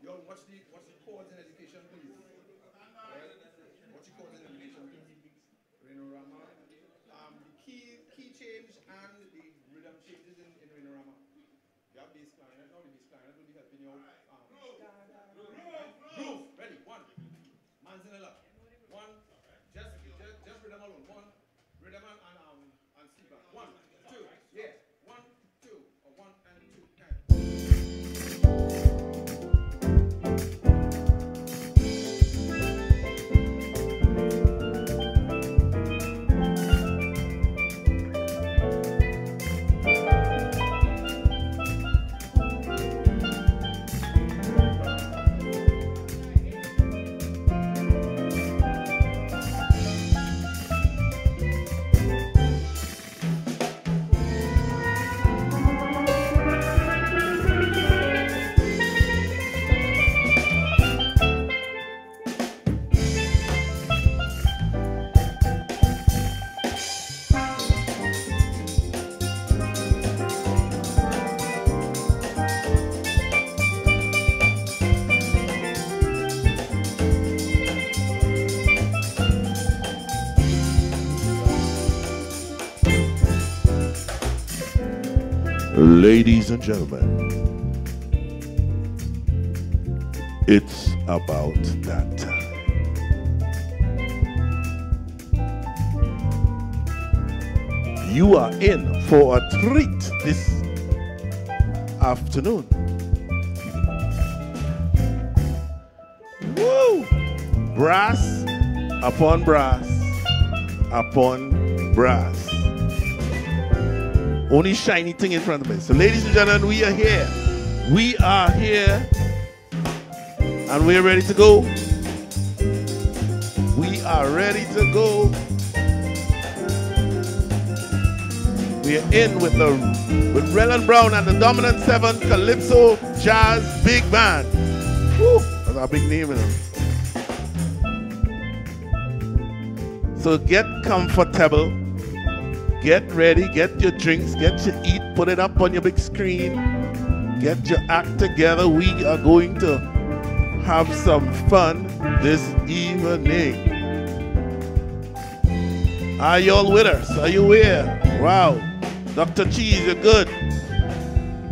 Y'all what's the chords in education, please? Right? What's the chords in education, please? Rhinorama. The key change and the rhythm changes in Rhinorama. You have bass clarinet now, the bass clarinet will be helping you out. Groove. Ready? One. Manzanella. One. Just rhythm alone. One. Rhythm and sleeper. One, two. Yeah. One, two. Or one and two. Ladies and gentlemen, it's about that time. You are in for a treat this afternoon. Woo! Brass upon brass upon brass. Only shiny thing in front of me. So ladies and gentlemen, we are here. We are here. And we're ready to go. We are ready to go. We are in with Rellon Brown and the Dominant 7 Calypso Jazz Big Band. Woo, that's our big name, you know. So get comfortable. Get ready, get your drinks, get your eat, put it up on your big screen. Get your act together. We are going to have some fun this evening. Are you all with us? Are you here? Wow. Dr. Cheese, you're good.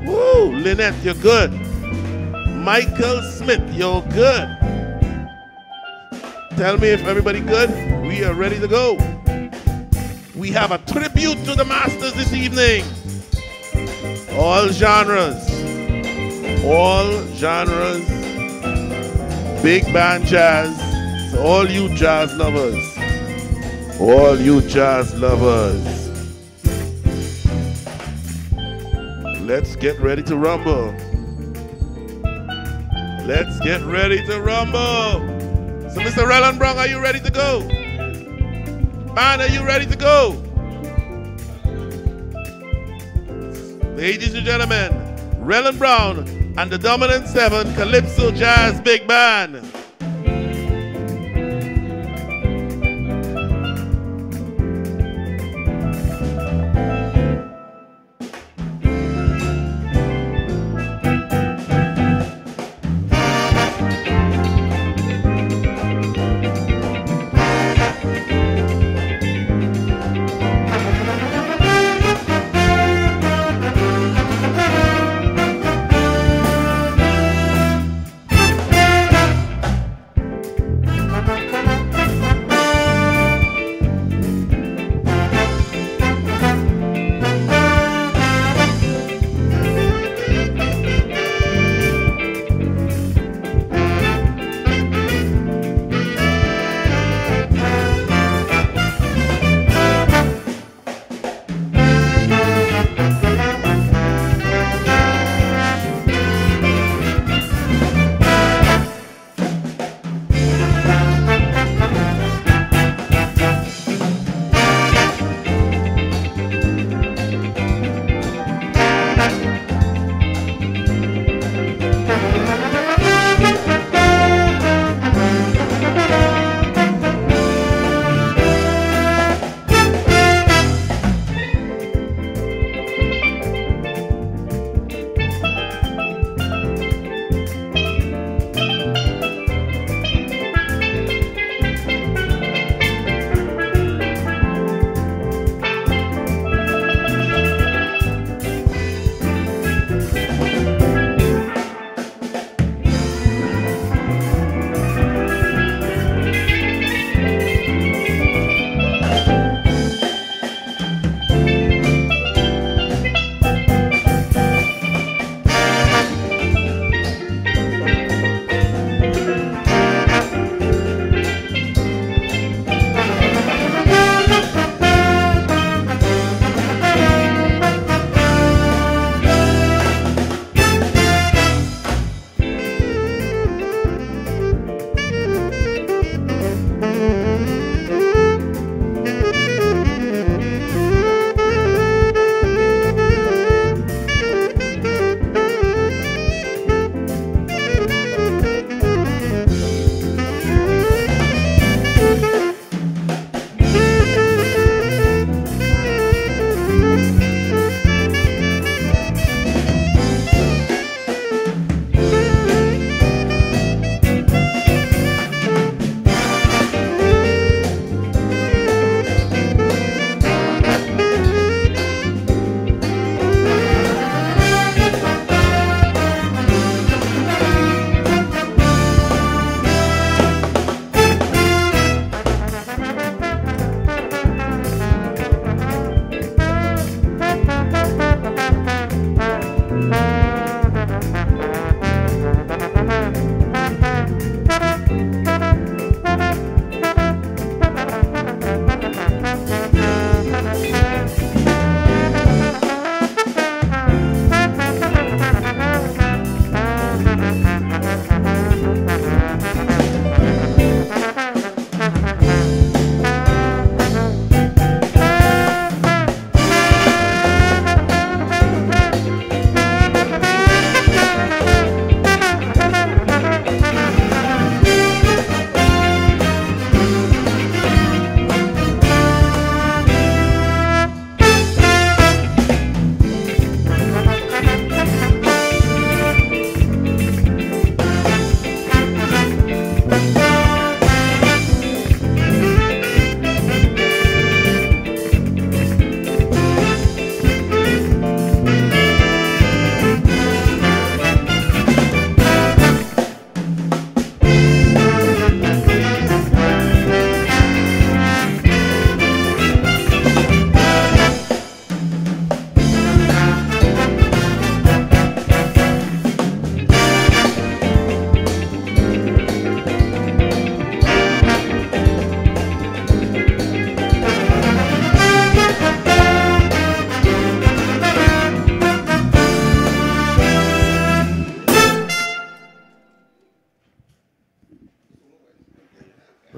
Woo, Lynette, you're good. Michael Smith, you're good. Tell me if everybody good. We are ready to go. We have a tribute to the masters this evening. All genres. All genres. Big band jazz. So all you jazz lovers. All you jazz lovers. Let's get ready to rumble. Let's get ready to rumble. So Mr. Rellon Brown, are you ready to go? Man, are you ready to go? Ladies and gentlemen, Rellon Brown and the Dominant 7 Calypso Jazz Big Band.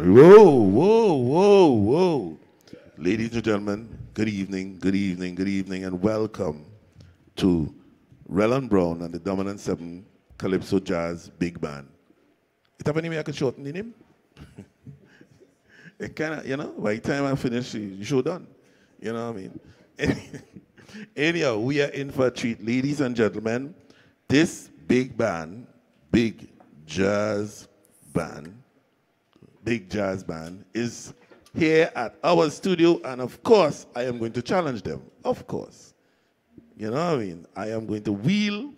Whoa, whoa, whoa, whoa. Ladies and gentlemen, good evening, good evening, good evening, and welcome to Rellon Brown and the Dominant 7 Calypso Jazz Big Band. It have any way I could shorten the name? It kind of, you know, by the time I finish, the show done. You know what I mean? Anyhow, we are in for a treat. Ladies and gentlemen, this big band, big jazz band, is here at our studio, and of course, I am going to challenge them. Of course. You know what I mean? I am going to wheel.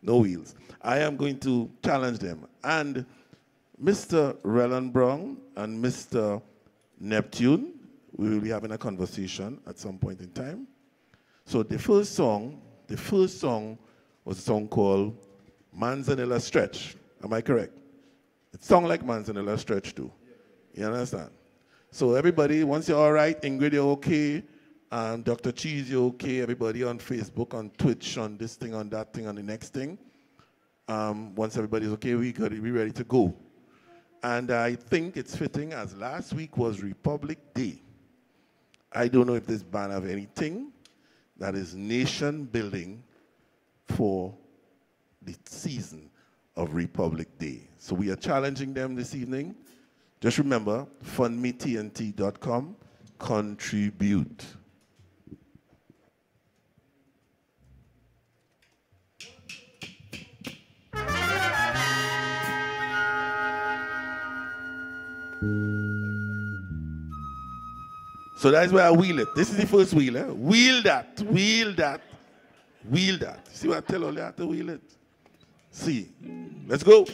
No wheels. I am going to challenge them. And Mr. Rellon Brown and Mr. Neptune, we will be having a conversation at some point in time. So the first song was a song called Manzanilla Stretch. Am I correct? It sounds like Manzanilla Stretch too. You understand? So everybody, once you're all right, Ingrid, you're okay, and Dr. Cheese, you're okay, everybody on Facebook, on Twitch, on this thing, on that thing, on the next thing. Once everybody's okay, we're ready to go. And I think it's fitting, as last week was Republic Day. I don't know if this band have anything that is nation building for the season of Republic Day. So we are challenging them this evening. Just remember, fundmetnt.com, contribute. So that's where I wheel it. This is the first wheeler. Wheel that, wheel that, wheel that. See what I tell all you have to wheel it? See. Let's go.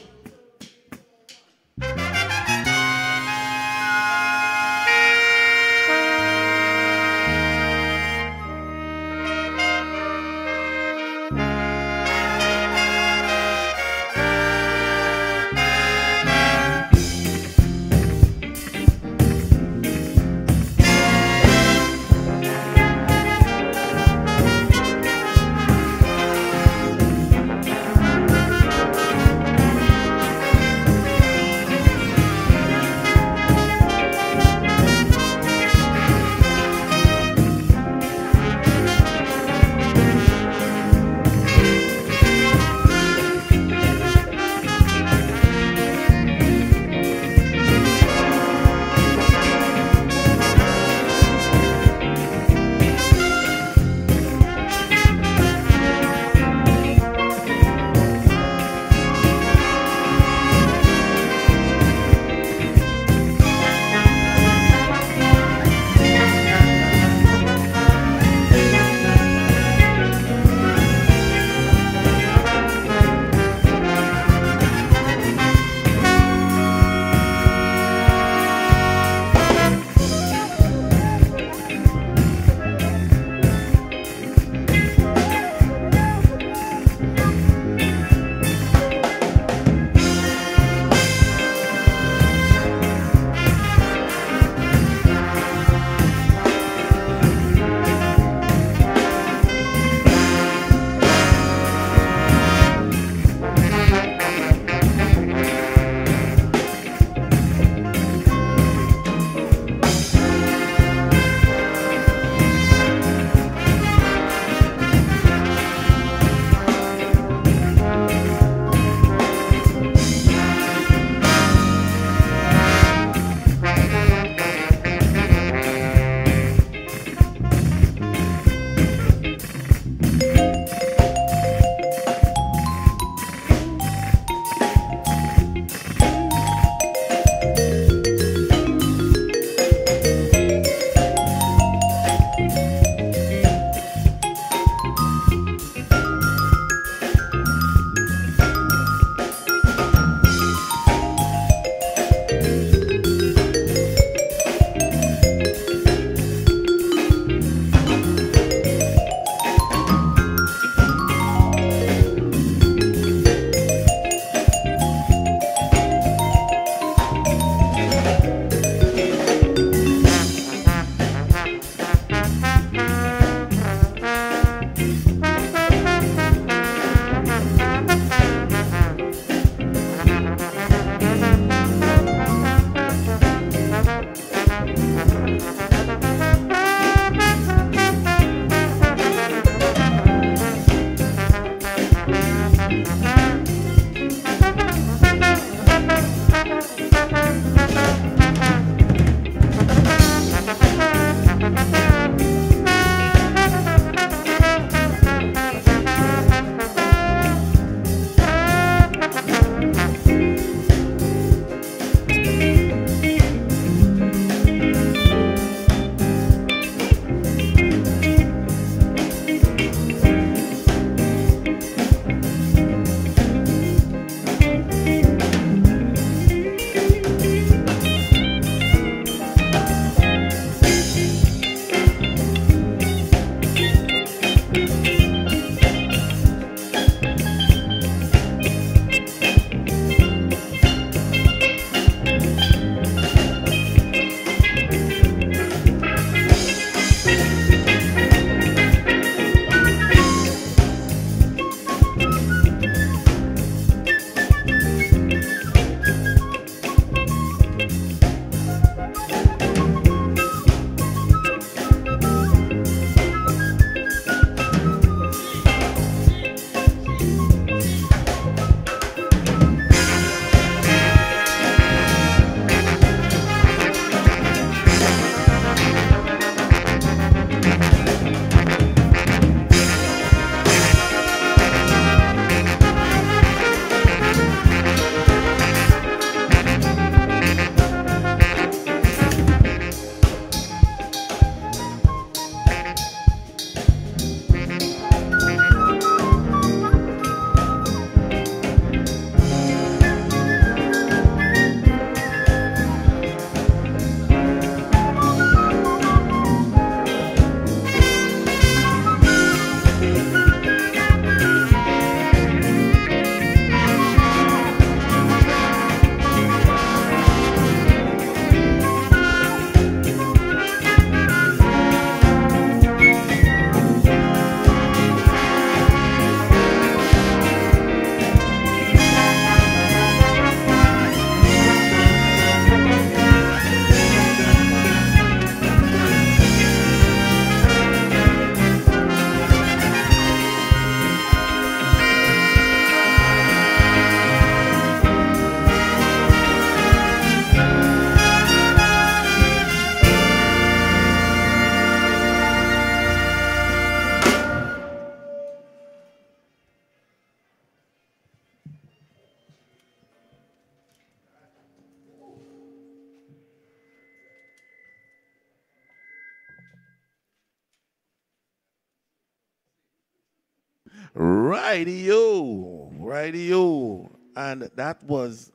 Righty-o, righty-o. And that was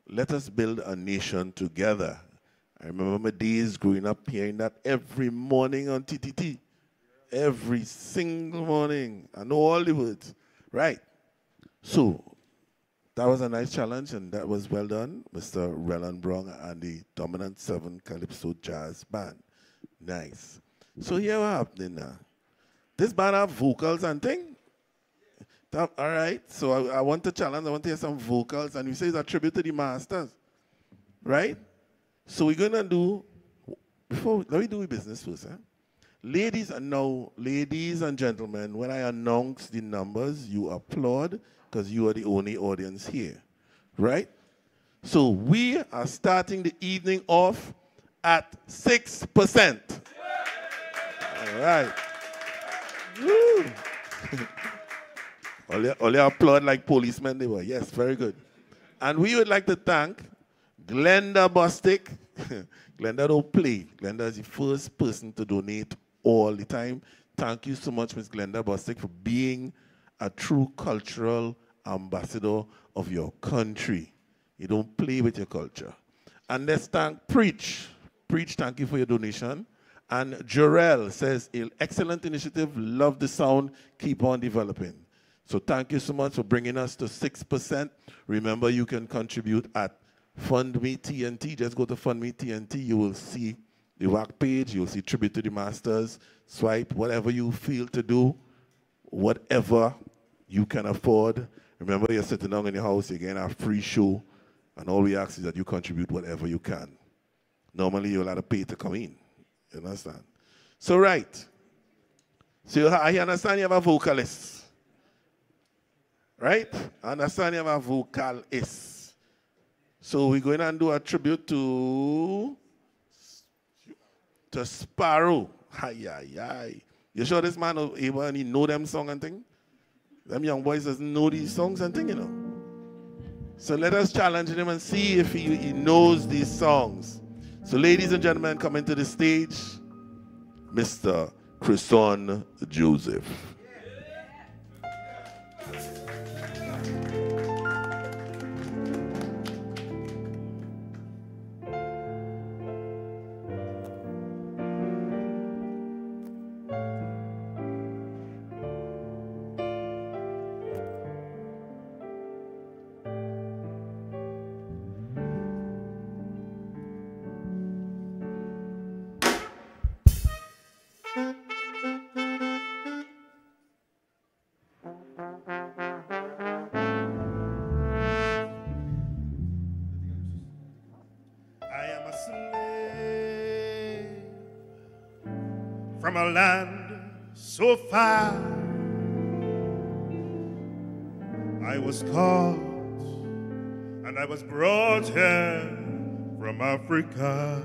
Let Us Build a Nation Together. I remember my days growing up hearing that every morning on TTT. Every single morning. I know all the words. Right. So, that was a nice challenge, and that was well done, Mr. Rellon Brown and the Dominant 7 Calypso Jazz Band. Nice. So here what happening now. This band have vocals and thing. All right. So I want to challenge. I want to hear some vocals, and we say it's a tribute to the masters. Right? So we're going to do, let me do business first. Ladies and gentlemen, when I announce the numbers, you applaud because you are the only audience here. Right? So we are starting the evening off at 6%. All right. Woo. All you applaud like policemen they were. Yes, very good. And we would like to thank Glenda Bostic. Glenda don't play. Glenda is the first person to donate all the time. Thank you so much, Ms. Glenda Bostic, for being a true cultural ambassador of your country. You don't play with your culture. And let's thank Preach. Preach, thank you for your donation. And Jarrell says, excellent initiative, love the sound, keep on developing. So thank you so much for bringing us to 6%. Remember, you can contribute at Fund Me TNT. Just go to Fund Me TNT. You will see the WAC page. You'll see Tribute to the Masters. Swipe whatever you feel to do, whatever you can afford. Remember, you're sitting down in your house, you're getting a free show, and all we ask is that you contribute whatever you can. Normally, you'll have to pay to come in. You understand? So, right. So, I understand you have a vocalist. Right? I understand you have a vocalist. So, we're going to do a tribute to Sparrow. Ay, ay, ay. You sure this man able and he know them song and thing? Them young boys doesn't know these songs and thing, you know. So let us challenge him and see if he knows these songs. So ladies and gentlemen, coming to the stage, Mr. Chrison Joseph. From a land so far, I was caught and I was brought here from Africa.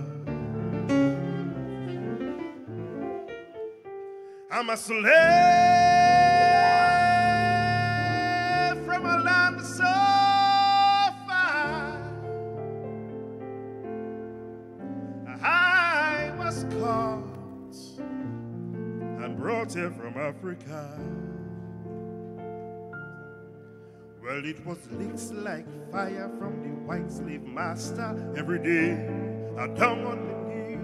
I'm a slave from a land so far. I was caught and brought here from Africa. Well, it was licks like fire from the white slave master every day. I down on the knee.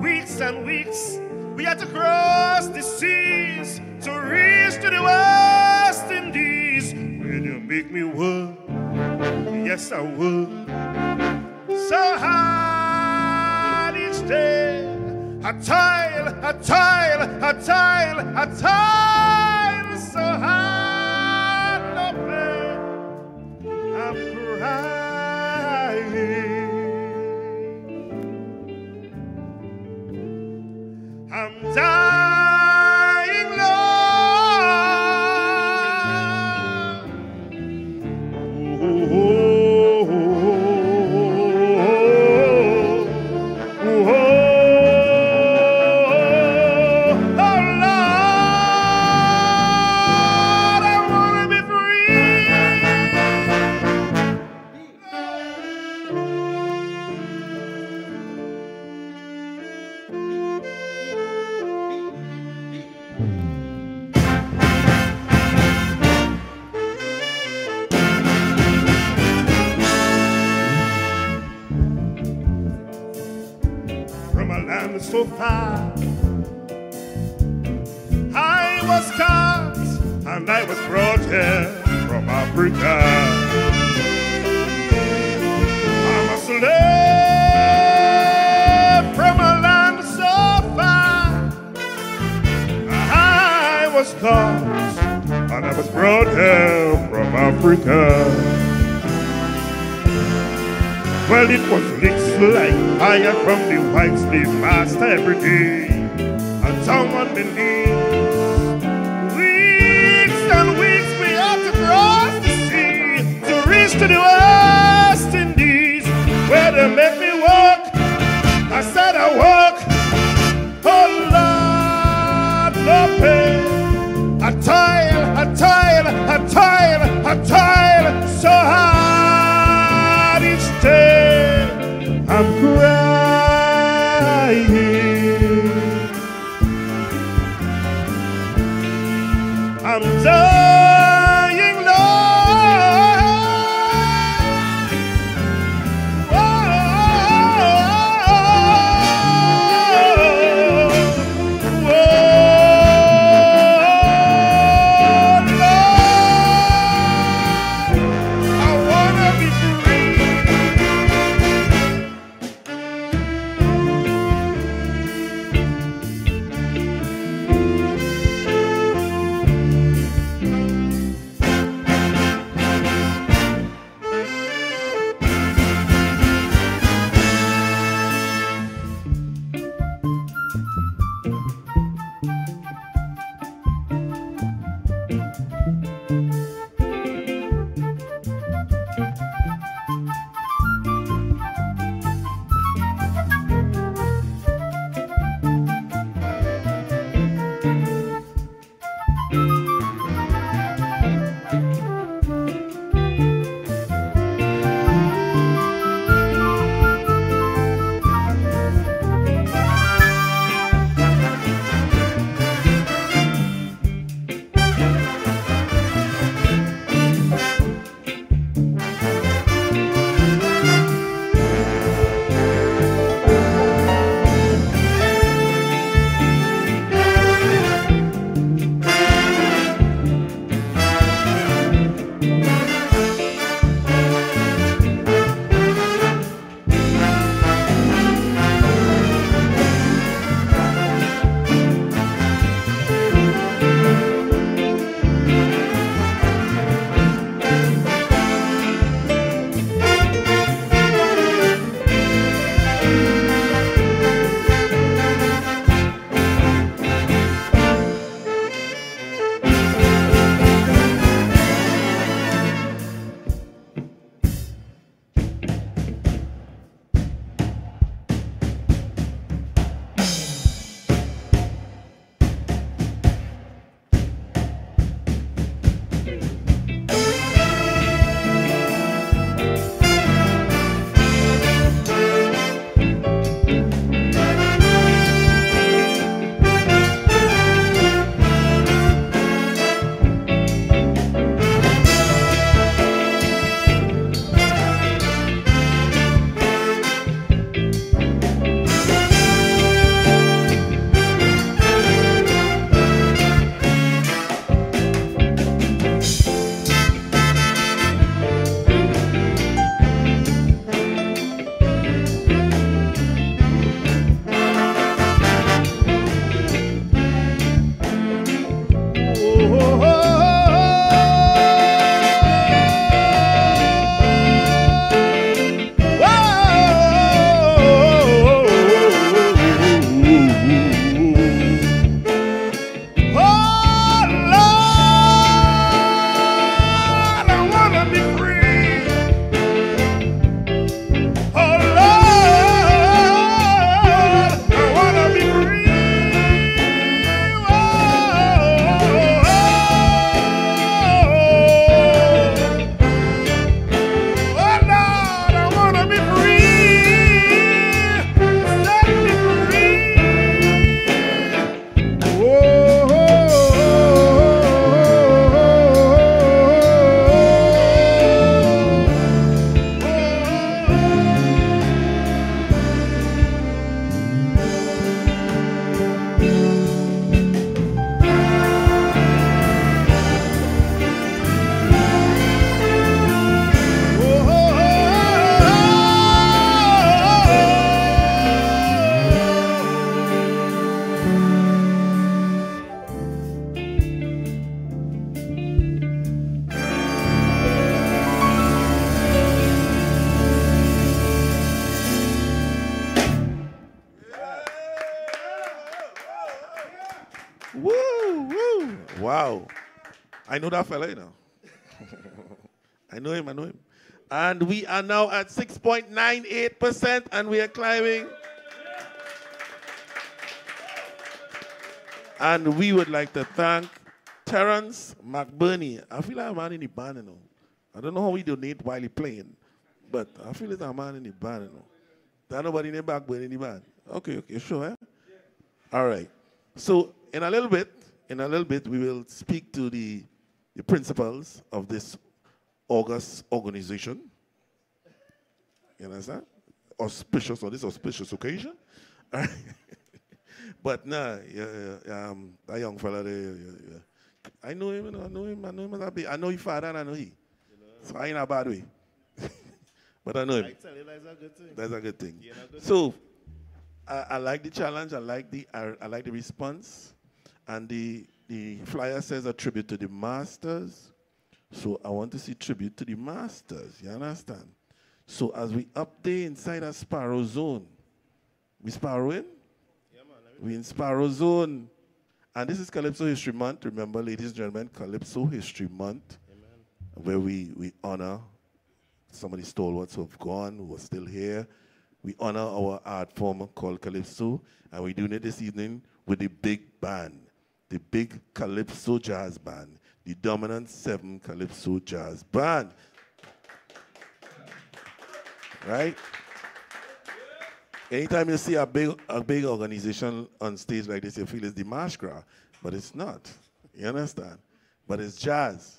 Weeks and weeks, we had to cross the seas to reach to the West Indies. Will you make me work? Yes, I would. So hard each day. I toil, I toil, I toil, I toil so hard, no pain. I'm crying. I'm dying, Lord. Oh. far. I was caught and I was brought here from Africa. I'm a slave from a land so far. I was caught and I was brought here from Africa. Well, it was licks like fire from the white slave master every day. And someone believed weeks and weeks we had to cross the sea to reach to the West Indies, where they make me walk. I said I walk, oh Lord, no pain. I toil so hard each day. I'm crying. I'm dying, Lord. Oh, Wow. I know that fella, you know. I know him. And we are now at 6.98%, and we are climbing. And we would like to thank Terrence McBurney. I feel like a man in the band, you know. I don't know how we donate while he playing, but I feel like a man in the band, you know. There's nobody in the back but in the band. Okay, sure, eh? All right. So in a little bit, we will speak to the principals of this August organization. You understand? On this auspicious occasion. All right. But nah, that young fella there, I know him, I know him as a bit. I know his father and I know he. So I ain't a bad way. But I know him. That's a good thing. That's a good thing. So I like the challenge, I like the response. And the flyer says a tribute to the masters. So I want to see tribute to the masters, you understand? So as we up there inside a Sparrow Zone, we sparrowing? Yeah, man. We in Sparrow Zone. And this is Calypso History Month. Remember, ladies and gentlemen, Calypso History Month, Amen. where we honor some of the stalwarts who have gone, who are still here. We honor our art form called Calypso, and we're doing it this evening with the big band, the big Calypso Jazz Band, the Dominant 7 Calypso Jazz Band. Right? Anytime you see a big organization on stage like this, you feel it's the Marshgra, but it's not. You understand? But it's jazz,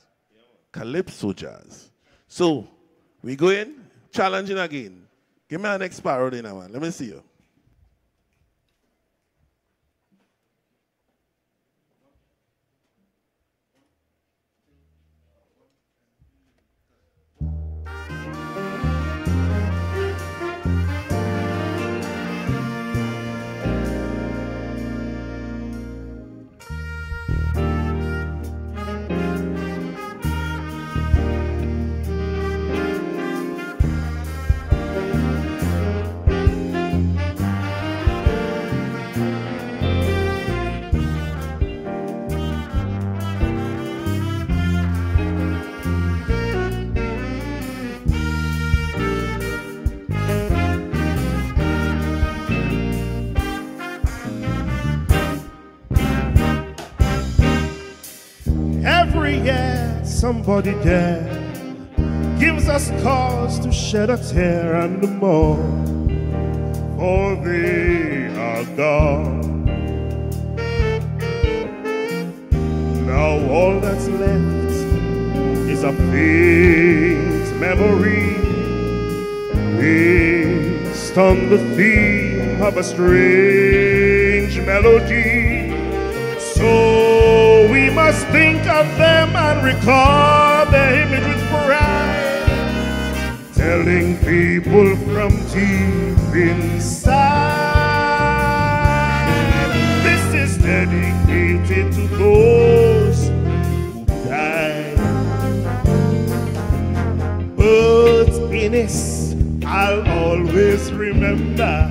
Calypso jazz. So we go in, challenging again. Give me our next sparrow there now, man. Let me see you. Every year, somebody there gives us cause to shed a tear and more, for they are gone. Now all that's left is a faint memory based on the theme of a strange melody. So we must think of them and recall their image with pride, telling people from deep inside, this is dedicated to those who died. But in this, I'll always remember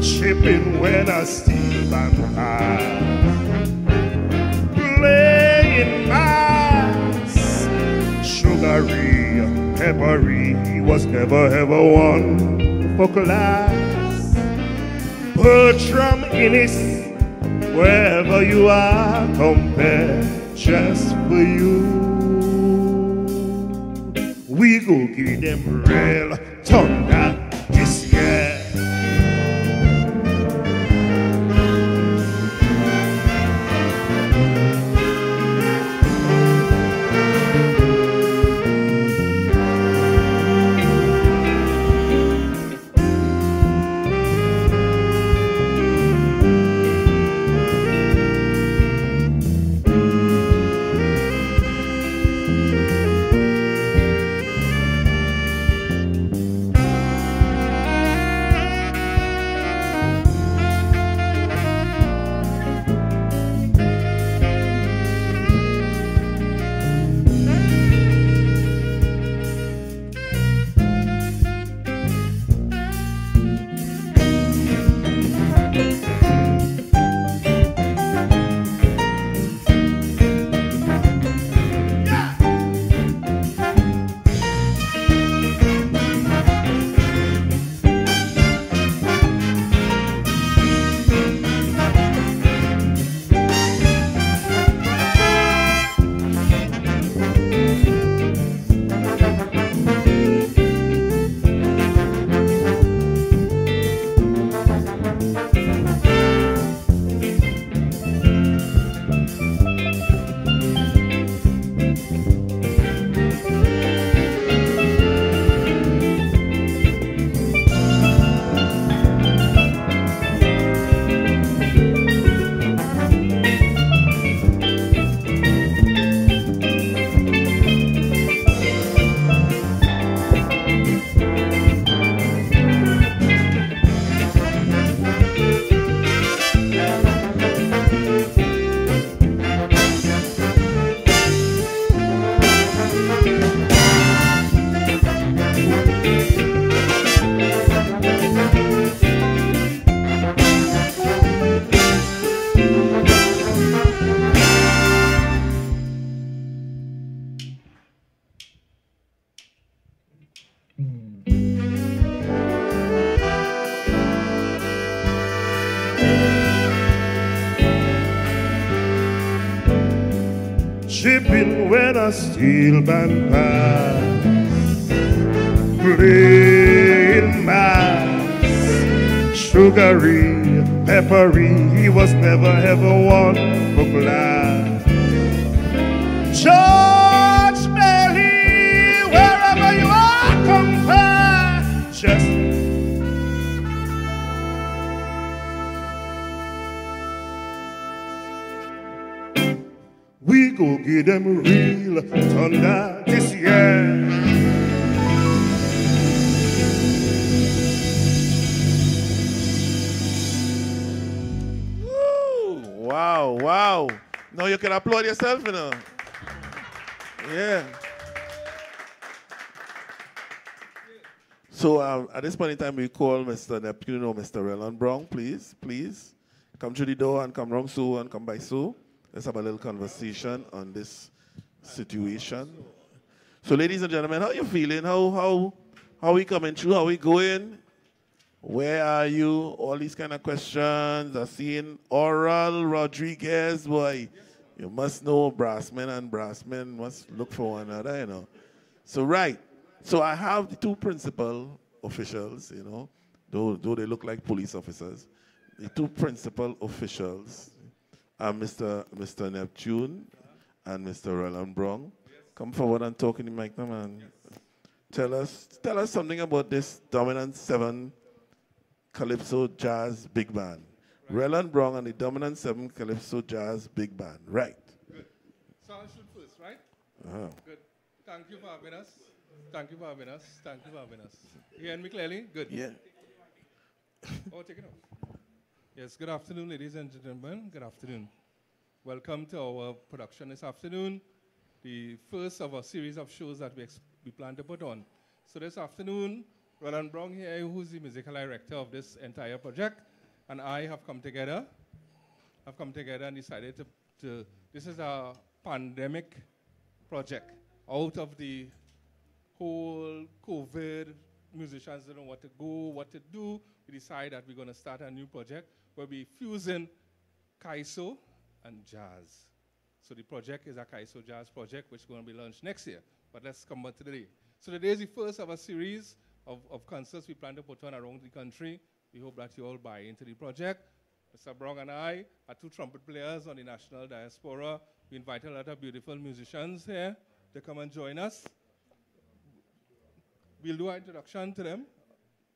chipping when I steal and hide, playing mass, sugary, peppery. He was never ever one for class. Bertram Innes, wherever you are, compare just for you. We go give them real thunder this year. Chipping when a steel band pass, playing mass, sugary, peppery, he was never ever one for glass. George Bailey, wherever you are, compare, just we go give them real thunder this year. Woo! Wow, wow. Now you can applaud yourself, you know. Yeah. So at this point in time, we call Mr. Neptune or Mr. Rellon Brown, please, please. Come through the door and come round so and come by so. Let's have a little conversation on this situation. So, ladies and gentlemen, how you feeling? How we coming through? How we going? Where are you? All these kind of questions. I seen Oral Rodriguez, boy. You must know brassmen and brassmen must look for one another, you know. So, right. So I have the two principal officials, you know, though they look like police officers. The two principal officials are Mr. Neptune and Mr. Rellon Brown. Come forward and talk in the mic, now, man. Tell us something about this Dominant 7 Calypso Jazz Big Band. Rellon Brown and the Dominant 7 Calypso Jazz Big Band. Right. Good. So I'll shoot first, right? Uh-huh. Good. Thank you for having us. Thank you for having us. Thank you for having us. You hear me clearly? Good. Yeah. Oh, take it off. Yes, good afternoon, ladies and gentlemen. Good afternoon. Welcome to our production this afternoon, the first of a series of shows that we plan to put on. So this afternoon, Rellon Brown here, who's the musical director of this entire project, and I have come together. I've come together and decided to this is a pandemic project. Out of the whole COVID, musicians don't know what to go, what to do. We decide that we're going to start a new project where we fusing Kaiso and jazz. So the project is a Kaiso jazz project, which is going to be launched next year. But let's come back to today. So today is the first of a series of concerts we plan to put on around the country. We hope that you all buy into the project. Mr. Brown and I are two trumpet players on the national diaspora. We invite a lot of beautiful musicians here to come and join us. We'll do an introduction to them.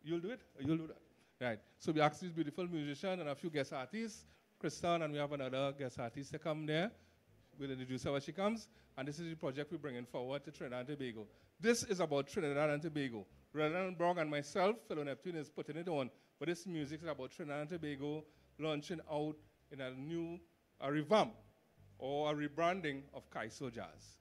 You'll do it? Or you'll do that? Right. So we ask these beautiful musicians and a few guest artists, Kristen, and we have another guest artist to come there. We'll introduce her when she comes. And this is the project we're bringing forward to Trinidad and Tobago. This is about Trinidad and Tobago. Rellon Brown and myself, fellow Neptune, is putting it on. But this music is about Trinidad and Tobago launching out in a revamp or a rebranding of Kaiso Jazz.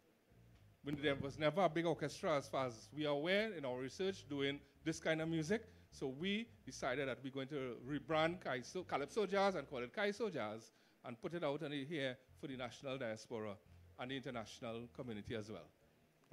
There was never a big orchestra as far as we are aware in our research doing this kind of music. So we decided that we're going to rebrand Calypso Jazz and call it Kaiso Jazz and put it out here for the national diaspora and the international community as well.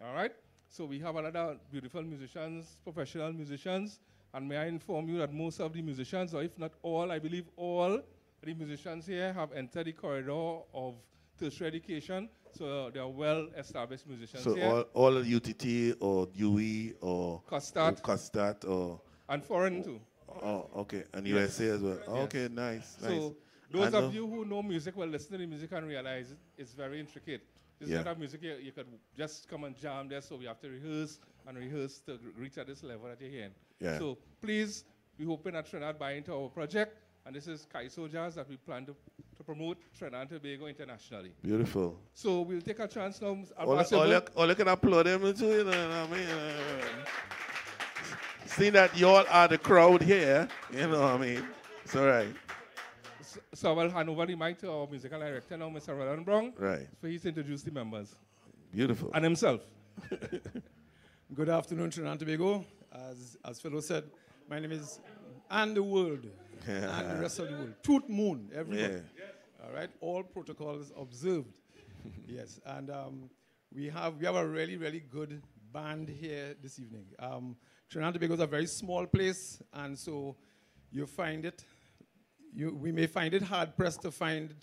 All right? So we have a lot of beautiful musicians, professional musicians, and may I inform you that most of the musicians, or if not all, I believe all the musicians here have entered the corridor of tertiary education. So they are well-established musicians so here. all UTT or UE or Costat or and foreign too. Oh, okay. And USA as well. Yes. Okay, nice, nice. So those of you who know music will listen to the music and realize it's very intricate. This is not a music you could just come and jam there, so we have to rehearse and rehearse to reach at this level that you're hearing. Yeah. So please, we hoping that Trinidad buy into our project, and this is Kaiso Jazz that we plan to promote Trinidad and Tobago internationally. Beautiful. So we'll take a chance now. All you can applaud them too, you know what I mean? Seeing that you all are the crowd here, you know what I mean? It's all right. So I will hand over the mic to our musical director now, Mr. Rellon Brown. Right. For he to introduce the members. Beautiful. And himself. Good afternoon, Trinidad and Tobago. As Philo said, my name is and the world and the rest of the world. Tooth Moon, everybody. Yeah. All right, all protocols observed. Yes, and we have a really, really good band here this evening. Trinidad and Tobago is a very small place, and so you find it, we may find it hard pressed to find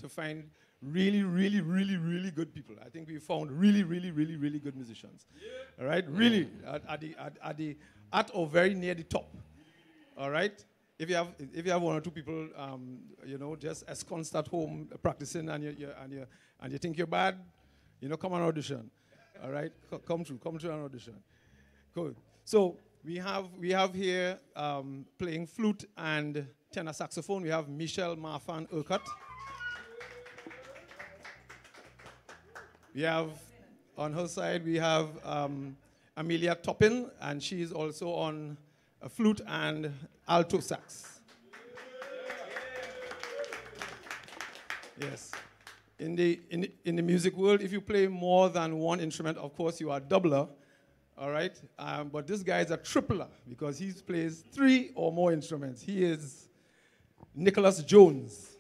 really, really, really, really good people. I think we found really, really, really, really good musicians. Yeah. All right, really at or very near the top. All right. If you have one or two people, you know, just ensconced at home practicing, and you think you're bad, you know, come on audition. All right, come through an audition. Cool. So we have here playing flute and tenor saxophone. We have Michelle Marfan Urquhart. We have on her side we have Amelia Toppin, and she's also on a flute and alto sax. Yes. In the music world, if you play more than one instrument, of course, you are a doubler, all right? But this guy is a tripler because he plays 3 or more instruments. He is Nicholas Jones.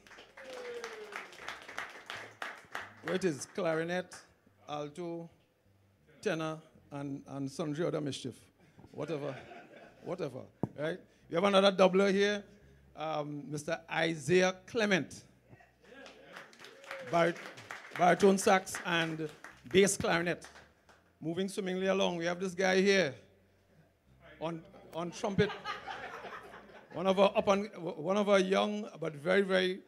Where it is clarinet, alto, tenor, and sundry other mischief. Whatever, right? We have another doubler here, Mr. Isaiah Clement. Baritone sax and bass clarinet. Moving swimmingly along, we have this guy here on trumpet. One of our young but very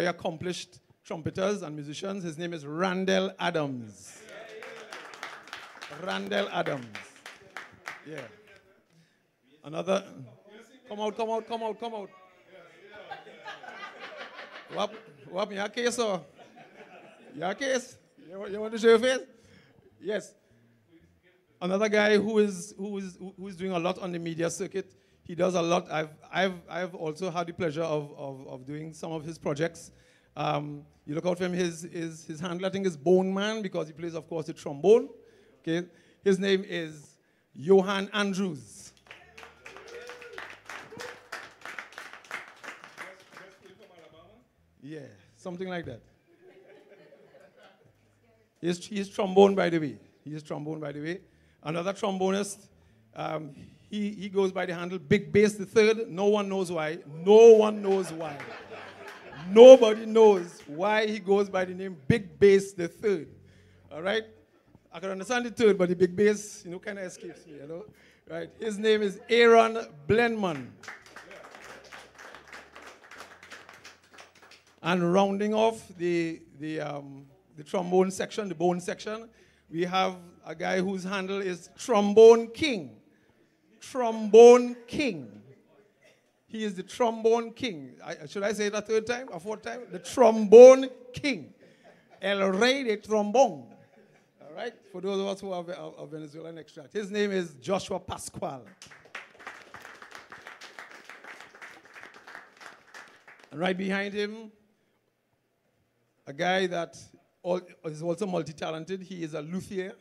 accomplished trumpeters and musicians. His name is Randall Adams. Randall Adams. Yeah. Another. Come out. What your case, or? Your case? You want to show your face? Yes. Another guy who is doing a lot on the media circuit. He does a lot. I've also had the pleasure of doing some of his projects. You look out for him. His handle, I think, is Bone Man, because he plays, of course, the trombone. Okay. His name is Johan Andrews. Yeah, something like that. He's trombone, by the way. Another trombonist, he goes by the handle Big Bass the Third. No one knows why. Nobody knows why he goes by the name Big Bass the Third. All right? I can understand the third, but the big bass, you know, kind of escapes me, you know? Right? His name is Aaron Blenman. And rounding off the trombone section, the bone section, we have a guy whose handle is Trombone King. Trombone King. He is the Trombone King. Should I say it a third time, a fourth time? The Trombone King. El Rey de Trombone. All right? For those of us who have a Venezuelan extract. His name is Joshua Pascual. And right behind him, a guy that is also multi-talented. He is a luthier.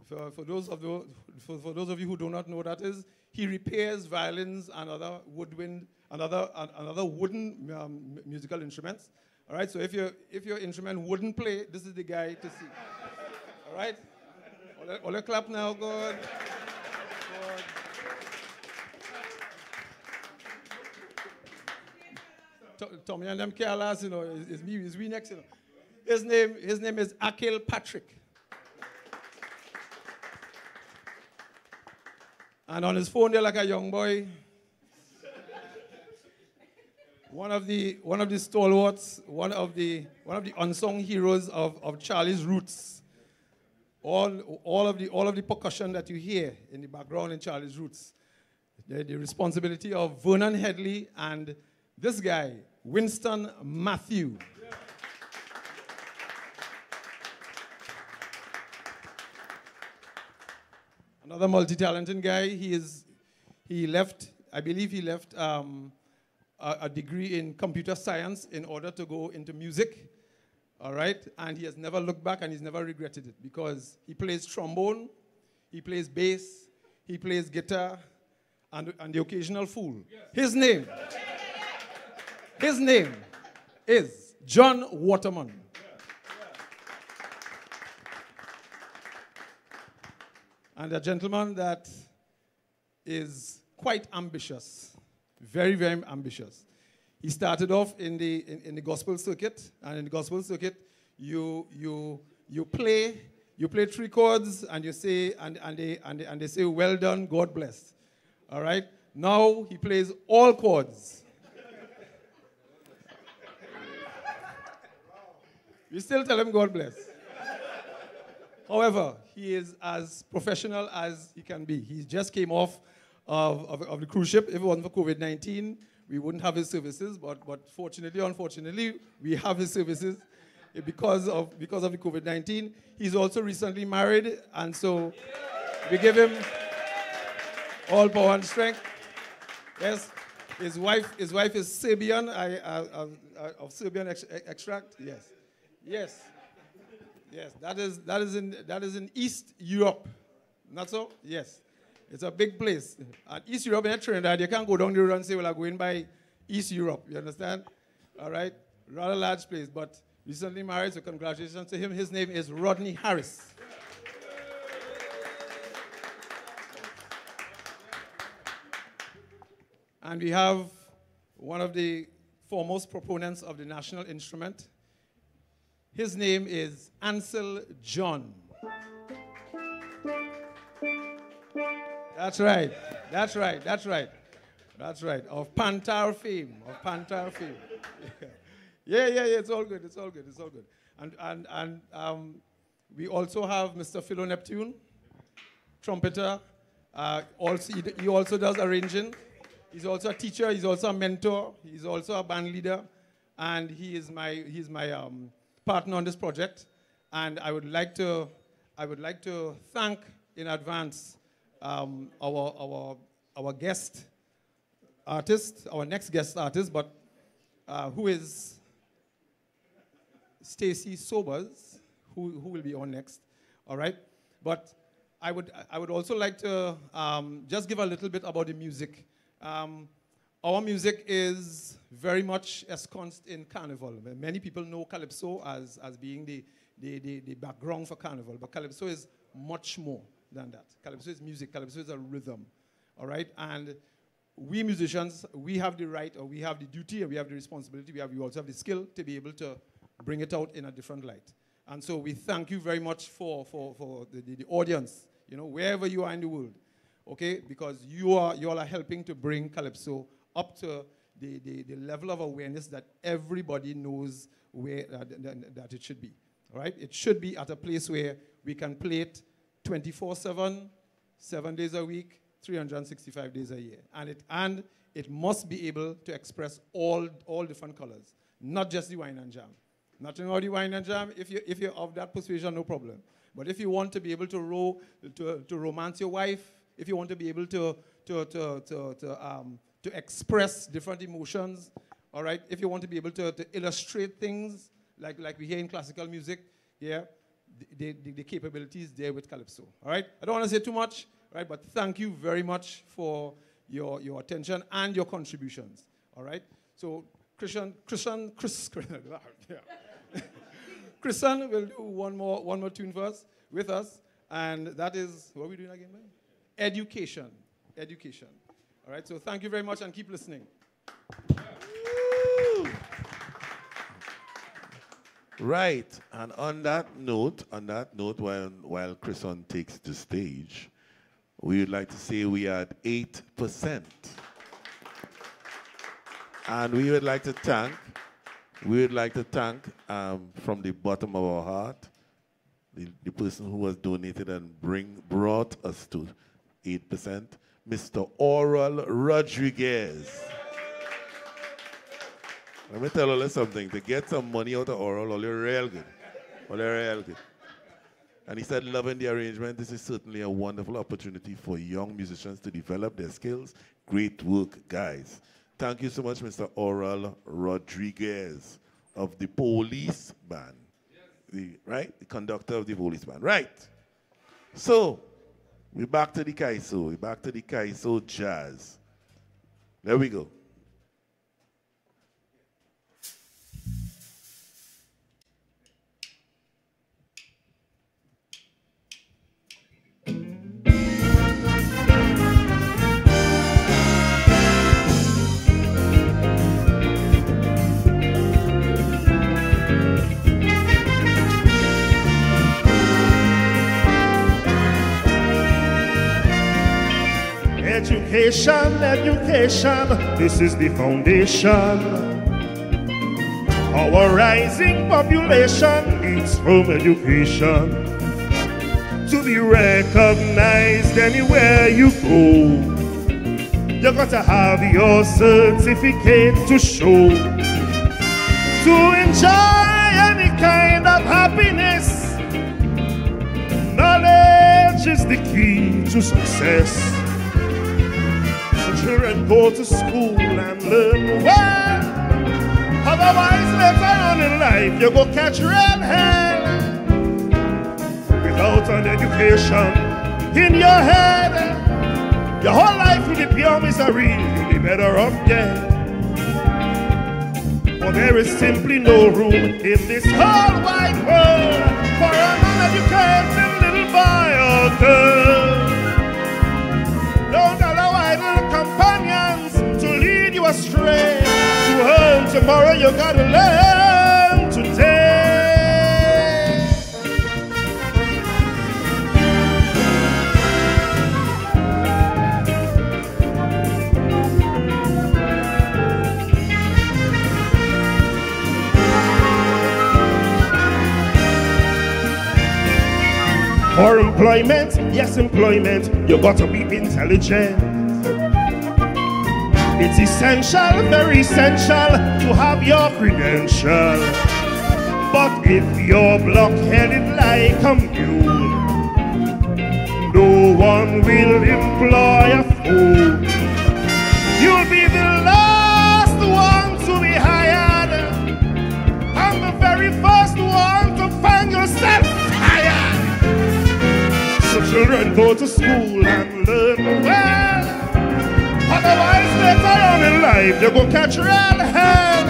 For those of you who do not know what that is, he repairs violins and other woodwind and other wooden musical instruments. All right. So if your instrument wouldn't play, this is the guy to see. All right. All a clap now, good. Tommy and them careless, you know, is we next, you know. His name is Akil Patrick. And on his phone there like a young boy. One of the stalwarts, one of the unsung heroes of Charlie's Roots. All of the percussion that you hear in the background in Charlie's Roots. The responsibility of Vernon Headley and this guy, Winston Matthew. Another multi-talented guy. I believe he left a degree in computer science in order to go into music. All right? And he has never looked back, and he's never regretted it, because he plays trombone, he plays bass, he plays guitar, and the occasional fool. Yes. His name is John Waterman. and a gentleman that is quite ambitious, very, very ambitious. He started off in the gospel circuit, and in the gospel circuit, you play 3 chords, and you say, and they say, well done, God bless. All right. Now he plays all chords. We still tell him God bless. However, he is as professional as he can be. He just came off of the cruise ship. If it wasn't for COVID-19, we wouldn't have his services. But fortunately, unfortunately, we have his services because of the COVID-19. He's also recently married, and so we give him all power and strength. Yes, his wife is Serbian, of Serbian extract. Yes. That is in East Europe. Not so? Yes. It's a big place. And East Europe in Trinidad, you can't go down the road and say, well, I'm going by East Europe. You understand? All right? Rather large place, but recently married, so congratulations to him. His name is Rodney Harris. And we have one of the foremost proponents of the national instrument. His name is Ansel John. That's right. Of Pantar fame. Yeah. It's all good. And we also have Mr. Philo Neptune, trumpeter. He also does arranging. He's also a teacher. He's also a mentor. He's also a band leader, and he's my partner on this project. And I would like to thank in advance our guest artist, our next guest artist, but who is Stacy Sobers, who will be on next. All right, but I would also like to just give a little bit about the music. Our music is very much ensconced in carnival. Many people know calypso as being the background for carnival, but calypso is much more than that. Calypso is music. Calypso is a rhythm. All right, and we musicians, we have the right, or we have the duty, and we have the responsibility. We also have the skill to be able to bring it out in a different light. And so we thank you very much for the audience, wherever you are in the world. Okay, because you all are helping to bring calypso up to the level of awareness that everybody knows where that it should be. All right, it should be at a place where we can play it 24/7, 7 days a week, 365 days a year, and it must be able to express all different colors, not just the wine and jam. Nothing about the wine and jam. If you're of that persuasion, no problem. But if you want to be able to romance your wife, if you want to be able to express different emotions, all right, if you want to be able to illustrate things like we hear in classical music, yeah, the capabilities there with calypso. All right, I don't want to say too much, right, but thank you very much for your attention and your contributions. All right, so Christian will do one more tune for us with us, and that is what are we doing again, man? Education. All right, so thank you very much and keep listening. Right, and on that note, while Chrison takes the stage, we would like to say we are at 8%. And we would like to thank from the bottom of our heart, the person who has donated and brought us to 8%, Mr. Oral Rodriguez. Let me tell you something. To get some money out of Oral, all you're real good. And he said, loving the arrangement, this is certainly a wonderful opportunity for young musicians to develop their skills. Great work, guys. Thank you so much, Mr. Oral Rodriguez of the Police Band. Yes. The conductor of the Police Band. Right. So, we're back to the Kaiso. We're back to the Kaiso jazz. There we go. Education, education, this is the foundation. Our rising population needs home education to be recognized anywhere you go. You got to have your certificate to show. To enjoy any kind of happiness, knowledge is the key to success. So children go to school and learn well. Otherwise, later on in life, you go catch real hell. Without an education in your head, your whole life will be pure misery. You'll be better off dead. For there is simply no room in this whole wide world for an uneducated little boy or girl. Don't allow idle companions to lead you astray. To earn tomorrow, you gotta learn today. For employment, yes, employment, you gotta be intelligent. It's essential, very essential to have your credential. But if you're block-headed like a mule, no one will employ a fool. You'll be the last one to be hired, and the very first one to find yourself hired. So children go to school and learn well. Otherwise, later on in life, you go catch real hell.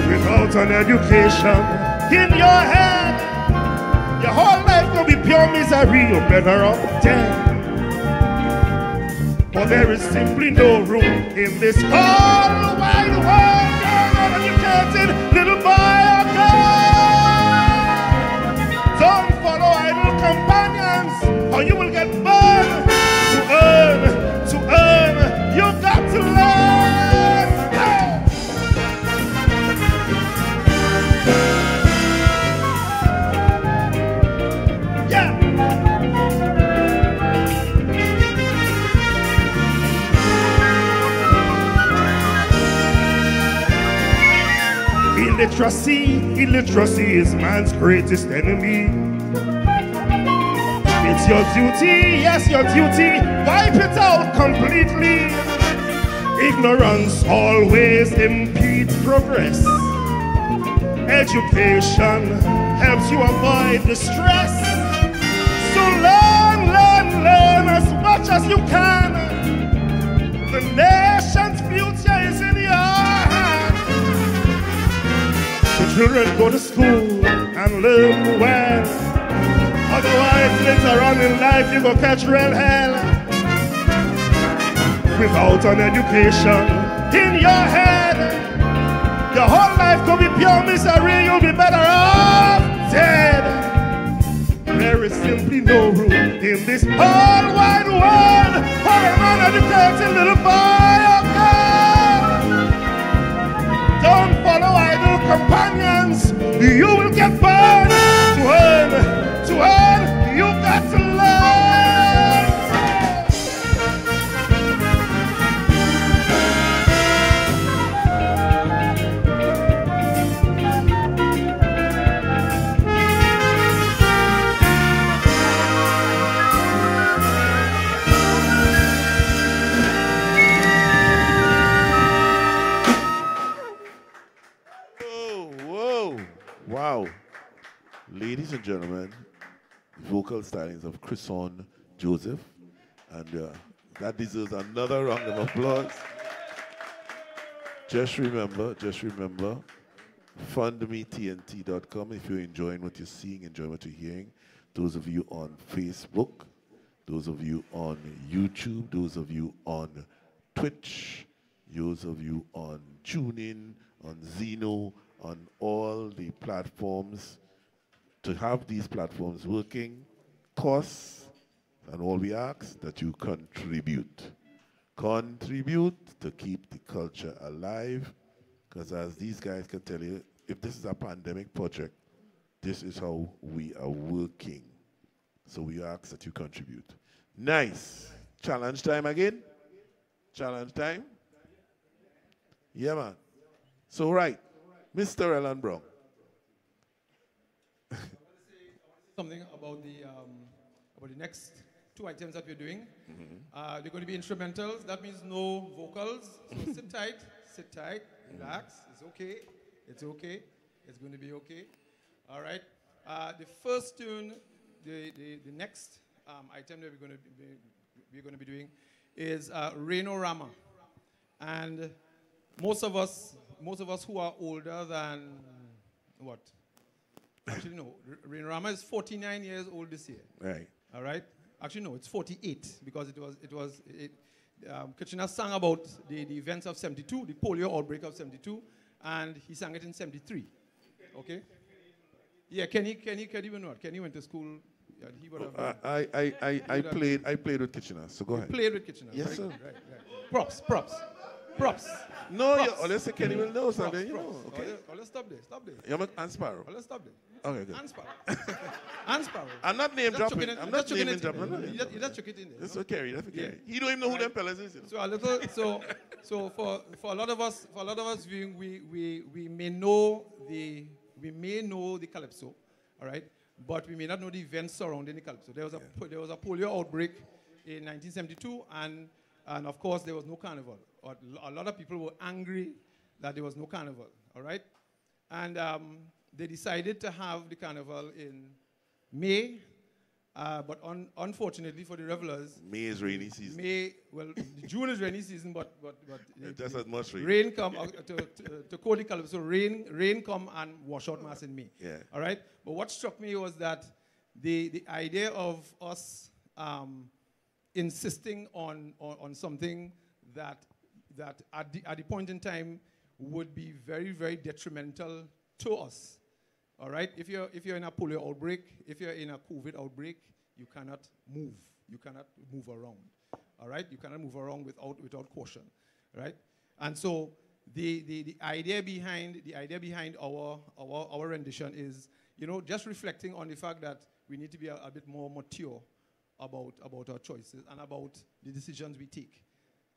Without an education in your head, your whole life will be pure misery. You're better off dead. For there is simply no room in this whole wide world for an uneducated little boy or girl. Don't follow idle companions, or you will get burned. To earn, you got to learn. Yeah. Illiteracy is man's greatest enemy. It's your duty, yes, your duty, wipe it out completely. Ignorance always impedes progress. Education helps you avoid distress. So learn as much as you can. The nation's future is in your hands. The children go to school and learn well. Otherwise, later on in life, you go catch real hell. Without an education in your head, your whole life could be pure misery. You'll be better off dead. There is simply no room in this whole wide world for an uneducated little boy or girl. Don't follow idle companions. You will get burned. To earn, you got to learn. Whoa. Wow. Ladies and gentlemen, vocal stylings of Rellon Joseph, and that deserves another round of applause. Just remember, fundmetnt.com if you're enjoying what you're seeing, enjoying what you're hearing. Those of you on Facebook, those of you on YouTube, those of you on Twitch, those of you on TuneIn, on Zeno, on all the platforms. To have these platforms working costs And all we ask that you contribute. Contribute to keep the culture alive. Because as these guys can tell you, if this is a pandemic project, this is how we are working. So we ask that you contribute. Nice. Challenge time again? Challenge time? Yeah, man. So, right. Mr. Rellon Brown. Something about the next two items that we're doing. They're going to be instrumentals. That means no vocals. So sit tight, relax. It's okay. It's okay. It's going to be okay. All right. The first tune, the next item that we're going to be doing is Rellon. And most of us who are older than what? Actually, no. Rellon is 49 years old this year. Right. All right. Actually, no. It's 48 because Kitchener sang about the events of 72, the polio outbreak of 72, and he sang it in 73. Okay. Yeah. Kenny even know. Kenny went to school. Yeah, he would have. I played with Kitchener. So go ahead. Played with Kitchener. Yes, sir. Right. Props. No, Props. unless Kenny will know something, you Props. know. Okay. Let's stop there. You're and Sparrow. Let's stop there. Okay, good. And Sparrow. I'm not name dropping. I'm not naming dropping. You just chuck it in there. That's okay. That's okay. He don't even know who them fellas is. You know? So for a lot of us viewing, we may know the calypso, all right, but we may not know the events surrounding the calypso. There was a polio outbreak in 1972, and of course there was no carnival. A lot of people were angry that there was no carnival, all right, and they decided to have the carnival in May, but unfortunately for the revelers, May is rainy season. June is rainy season, but That's as much rain come to call the calypso. Rain come and wash out mass in May. Yeah. All right. But what struck me was that the idea of us insisting on something that at the point in time would be very, very detrimental to us. All right. If you're in a polio outbreak, if you're in a COVID outbreak, you cannot move. You cannot move around. All right. You cannot move around without caution. Right. And so the idea behind our rendition is, you know, just reflecting on the fact that we need to be a bit more mature about our choices and about the decisions we take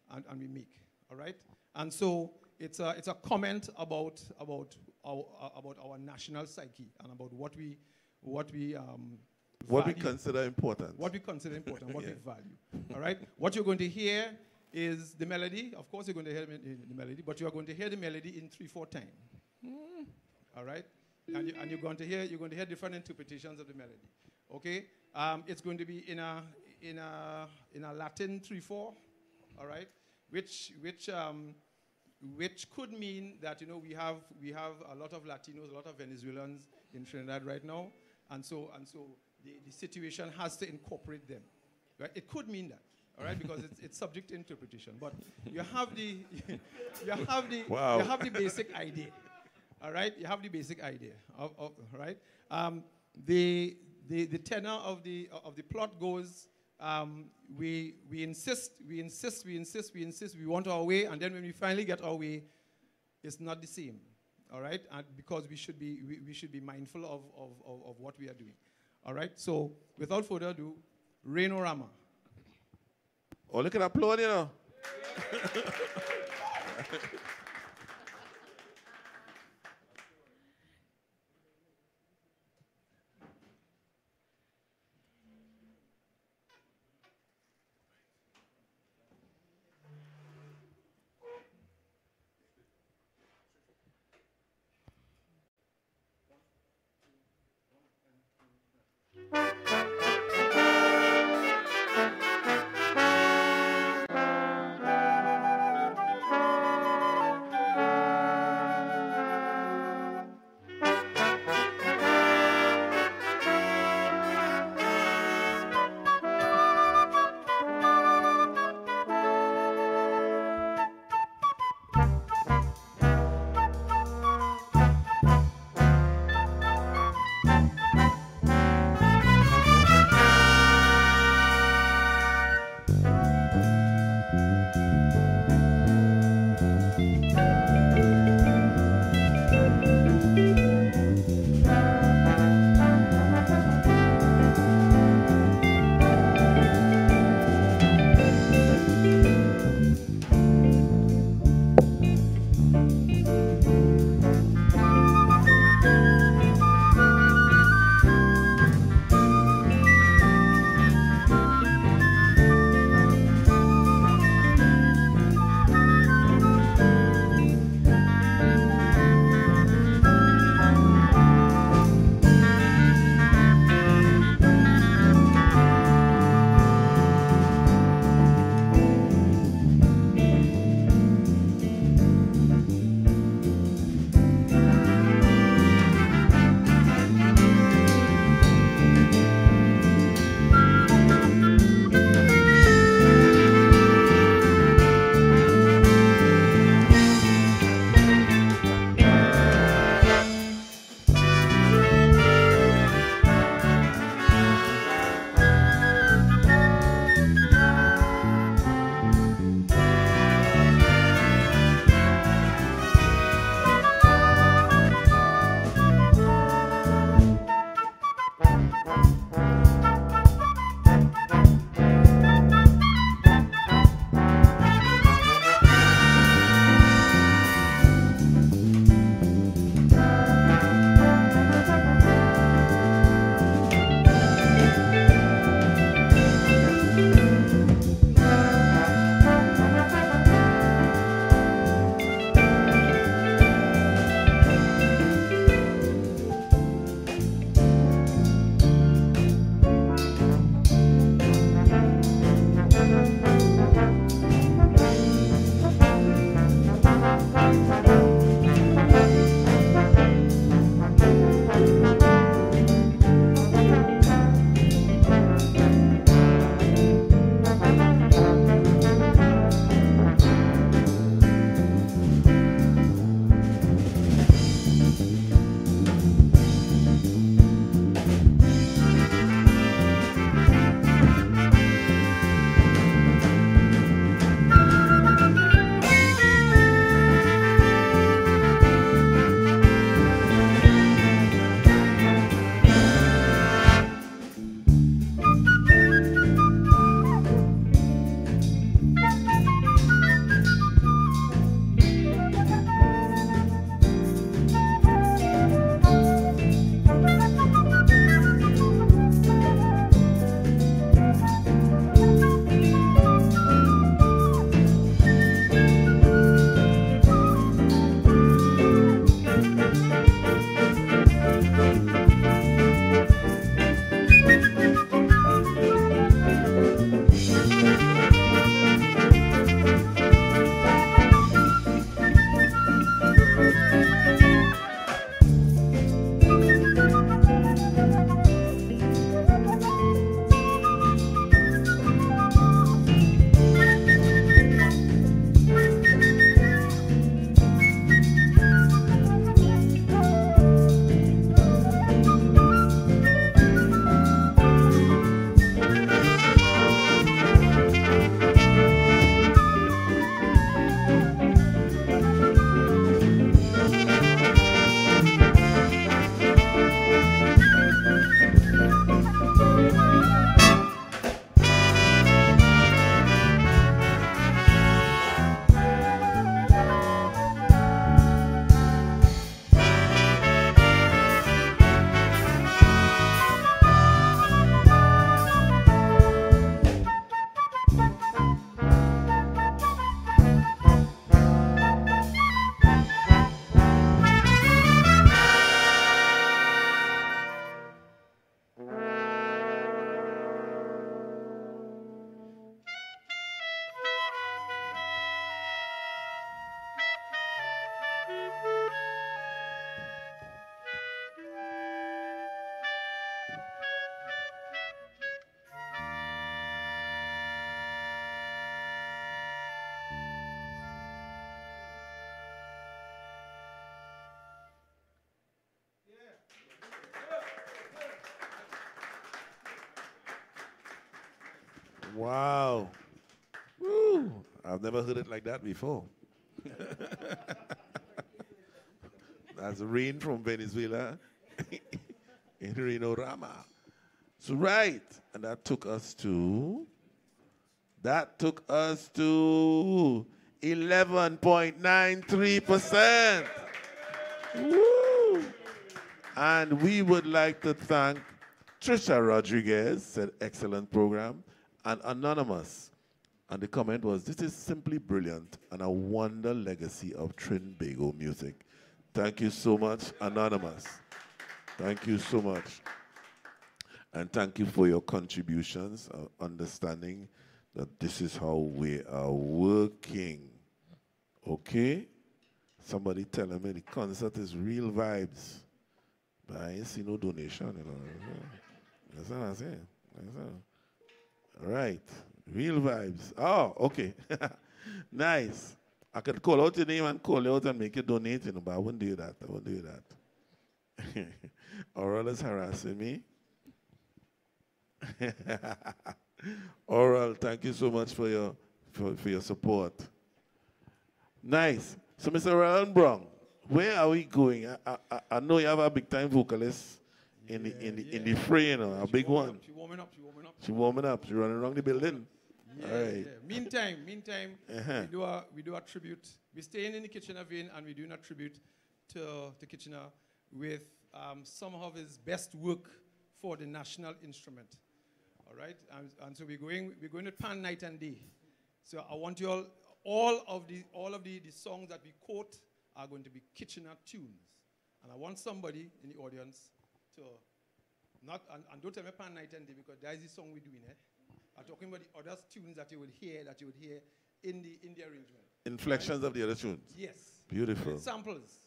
and we make. All right. And so it's a comment about our national psyche and about what we consider important. What we consider important, what we value. All right? What you're going to hear is the melody. Of course, you're going to hear the melody, but you are going to hear the melody in 3/4 time. All right? And you're going to hear different interpretations of the melody. Okay? It's going to be in a Latin 3/4. All right? Which could mean that, you know, we have a lot of Latinos, a lot of Venezuelans in Trinidad right now, and so the situation has to incorporate them. Right? It could mean that, all right, because it's subject to interpretation. But you have the basic idea, all right. You have the basic idea, all right. The tenor of the plot goes. We insist, we want our way, and then when we finally get our way, it's not the same, all right? And because we should be mindful of what we are doing, all right? So without further ado, Rellon. Oh, look at that applaud, you know. Wow. Woo. I've never heard it like that before. That's rain from Venezuela in Reno-Rama. So right, and that took us to 11.93%. Woo! And we would like to thank Trisha Rodriguez, said excellent program, and Anonymous. And the comment was, this is simply brilliant and a wonder legacy of Trinbago music. Thank you so much, Anonymous. Thank you so much. And thank you for your contributions, understanding that this is how we are working. Okay? Somebody telling me the concert is real vibes. But I ain't see no donation. You know. That's what I'm saying. All right. Real vibes. Oh, okay. Nice. I could call out your name and call you out and make you donate, you know, but I wouldn't do that. I wouldn't do that. Oral is harassing me. Oral, thank you so much for your support. Nice. So, Mr. Rellon Brown, where are we going? I know you have a big time vocalist in the fray, you know, a big one. She warming up. She warming up. She running around the building. Yeah, all right. Yeah. Meantime, we do a tribute. We're staying in the Kitchener vein, and we're doing a tribute to Kitchener with some of his best work for the national instrument. All right, and so we're going to Pan Night and Day. So I want you all of the songs that we quote are going to be Kitchener tunes, and I want somebody in the audience to not and don't tell me Pan Night and Day because that is the song we're doing. I'm talking about the other tunes that you would hear in the arrangement. Inflections of the other tunes. Yes. Beautiful. Samples.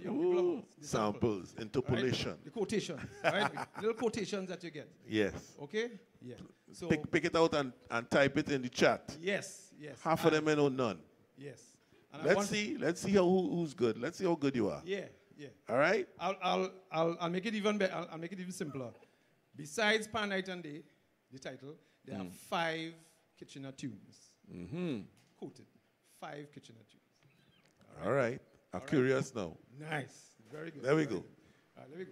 Ooh, samples. Interpolation. Right? The quotations. Right? Little quotations that you get. Yes. Okay? Yeah. So pick it out and type it in the chat. Yes. Half of them may know none. Yes. And let's see who's good. Let's see how good you are. Yeah. All right? I'll make it even better. I'll make it even simpler. Besides Pan Night and Day, the title, there are 5 Kitchener tunes. Quoted. 5 Kitchener tunes. All right. I'm curious now. Nice. Very good. There we go. All right, there we go.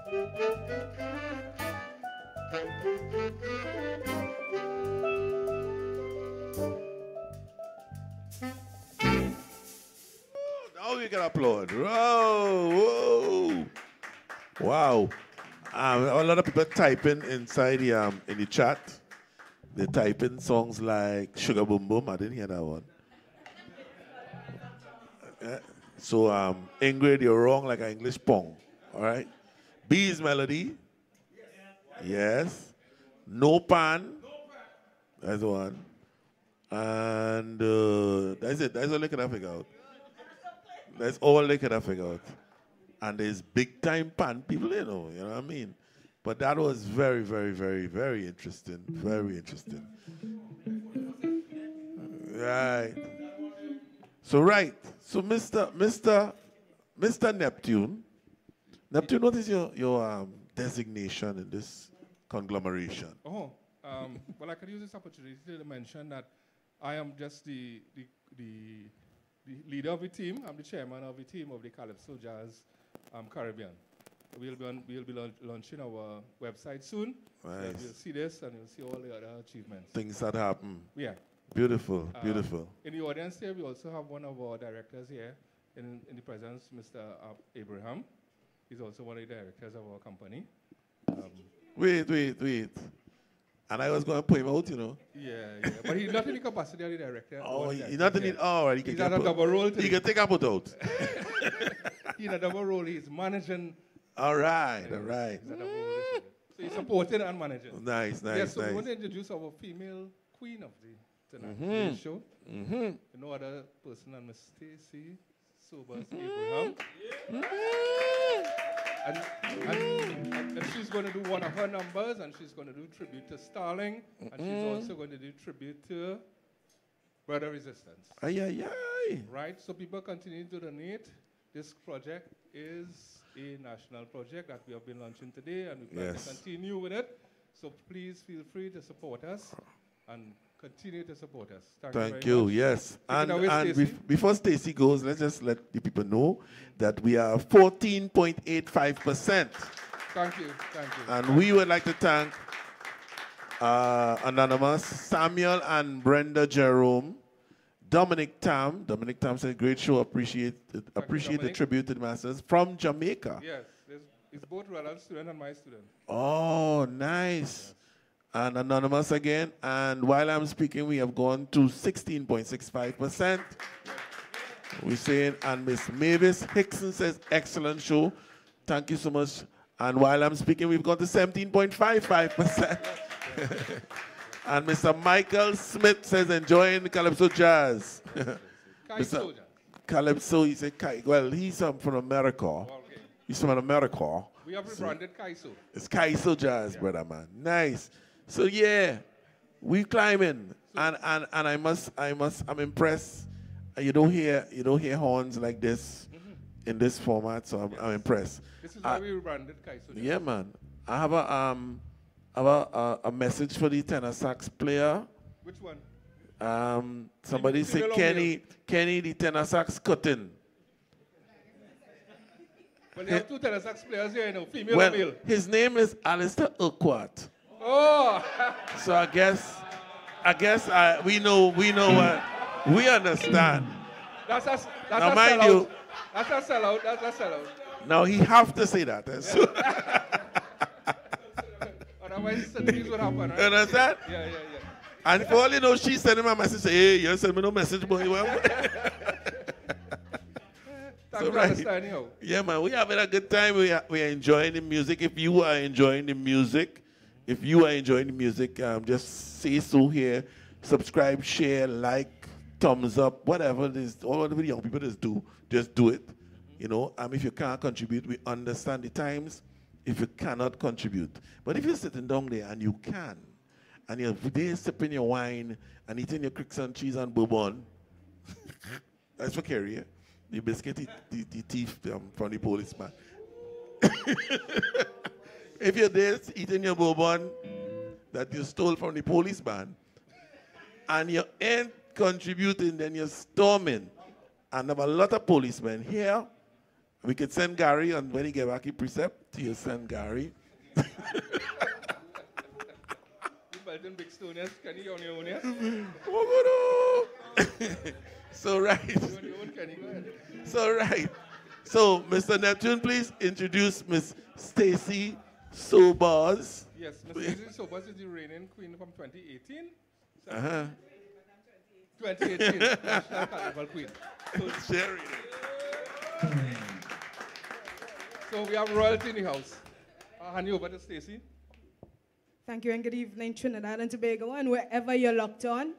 Now we can applaud. Whoa, whoa. Wow. A lot of people typing inside in the chat. They're typing songs like Sugar Boom Boom. I didn't hear that one. So Ingrid, you're wrong like an English pong. All right. B's Melody. Yes. No Pan. That's the one. And that's it. That's all they can figure out. That's all they can figure out. And there's big time pan people, you know what I mean? But that was very, very, very, very interesting. Very interesting. Right. So Mr. Neptune. Neptune, what is your designation in this conglomeration? Oh, well, I could use this opportunity to mention that I am just the leader of the team. I'm the chairman of the team of the Calypso Jazz Caribbean. We'll be launching our website soon. Nice. You'll see this and you'll see all the other achievements. Things that happen. Yeah. Beautiful, beautiful. In the audience here, we also have one of our directors here in the presence, Mr. Abraham. He's also one of the directors of our company. Wait. And I was going to put him out, you know. Yeah. But he's not in the capacity of the director. Oh, he's not in it. Oh, right. He's at a double role today. He can take a put out. He's in a double role. He's managing. All right. He's a double role. So he's supporting and managing. Nice. Yes, so we want to introduce our female queen of the tonight show. No other person than Miss Stacy Sobers Abraham. And she's going to do one of her numbers, and she's going to do tribute to Starling, and she's also going to do tribute to Brother Resistance. Ay. Right? So people continue to donate. This project is a national project that we have been launching today, and we plan to continue with it. So please feel free to support us and continue to support us. Thank you. Yes. And before Stacy goes, let's just let the people know that we are 14.85%. Thank you. And we would like to thank Anonymous, Samuel and Brenda Jerome, Dominic Tam. Dominic Tam said, great show, appreciate the tribute to the masters from Jamaica. Yes, it's both Rellon's student and my student. Oh, nice. Yes. And Anonymous again. And while I'm speaking, we have gone to 16.65%. We're saying, and Miss Mavis Hickson says, excellent show. Thank you so much. And while I'm speaking, we've gone to 17.55%. And Mr. Michael Smith says, enjoying the Calypso Jazz. Calypso Jazz. Calypso, he said, well, he's from America. Okay. He's from America. We have rebranded Kaiso. It's Kaiso Jazz, brother, man. Nice. So yeah, we climbing, and I'm impressed. You don't hear horns like this in this format, so I'm impressed. This is why we rebranded Kaiso. Yeah, man. I have a message for the tenor sax player. Which one? Somebody say Kenny the tenor sax cutting. Well, you have two tenor sax players here, you know, female and male. His name is Alistair Urquhart. Oh. So I guess we know what we understand. That's a sellout. Now he have to say that. Otherwise, things would happen, right? You understand? Yeah. And for all you know, she sent him a message. Say, hey, you send me no message, boy. So right. Yeah, man, we having a good time. We are enjoying the music. If you are enjoying the music, just say so here. Subscribe, share, like, thumbs up, whatever it is. All of the young people just do it. You know, if you can't contribute, we understand the times. If you cannot contribute, but if you're sitting down there and you can, and you're there sipping your wine and eating your cricks and cheese and bourbon, that's for Kerry. The biscuit, the thief from the policeman. If you're there eating your bourbon that you stole from the policeman, and you ain't contributing, then you're storming. And there are a lot of policemen here. We could send Gary, and when he get back, he precept, he'll send Gary. You built in big stone, yes? Can you on your own, yes? So, right. You on your own, can you go ahead? So, right. So, Mr. Neptune, please introduce Miss Stacy Sobers. Yes, Miss Stacy Sobers is the reigning queen from 2018. 2018, National Carnival Queen. So we have royalty in the house. I'll hand you over to Stacy. Thank you and good evening, Trinidad and Tobago, and wherever you're locked on.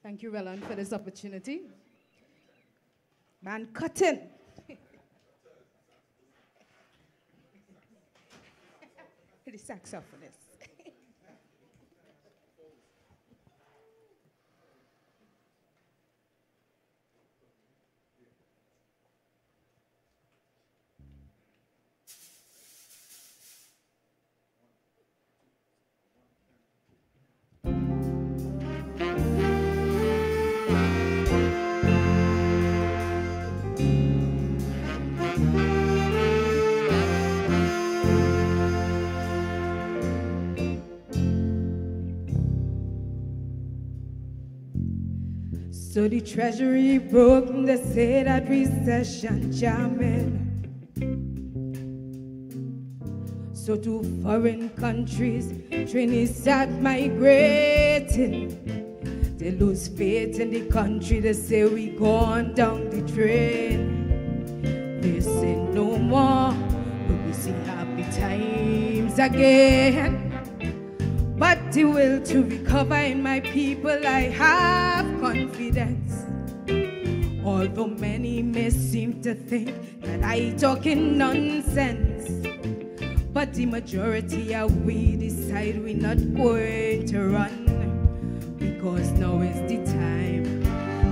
Thank you, Rellon, for this opportunity. Man, cutting. The saxophonist. So the treasury broke, they say that recession jamming. So to foreign countries, trainees start migrating. They lose faith in the country, they say we gone down the drain. They say no more, but we see happy times again. But the will to recover in my people, I have confidence. Although many may seem to think that I talking nonsense, but the majority of we decide we're not going to run, because now is the time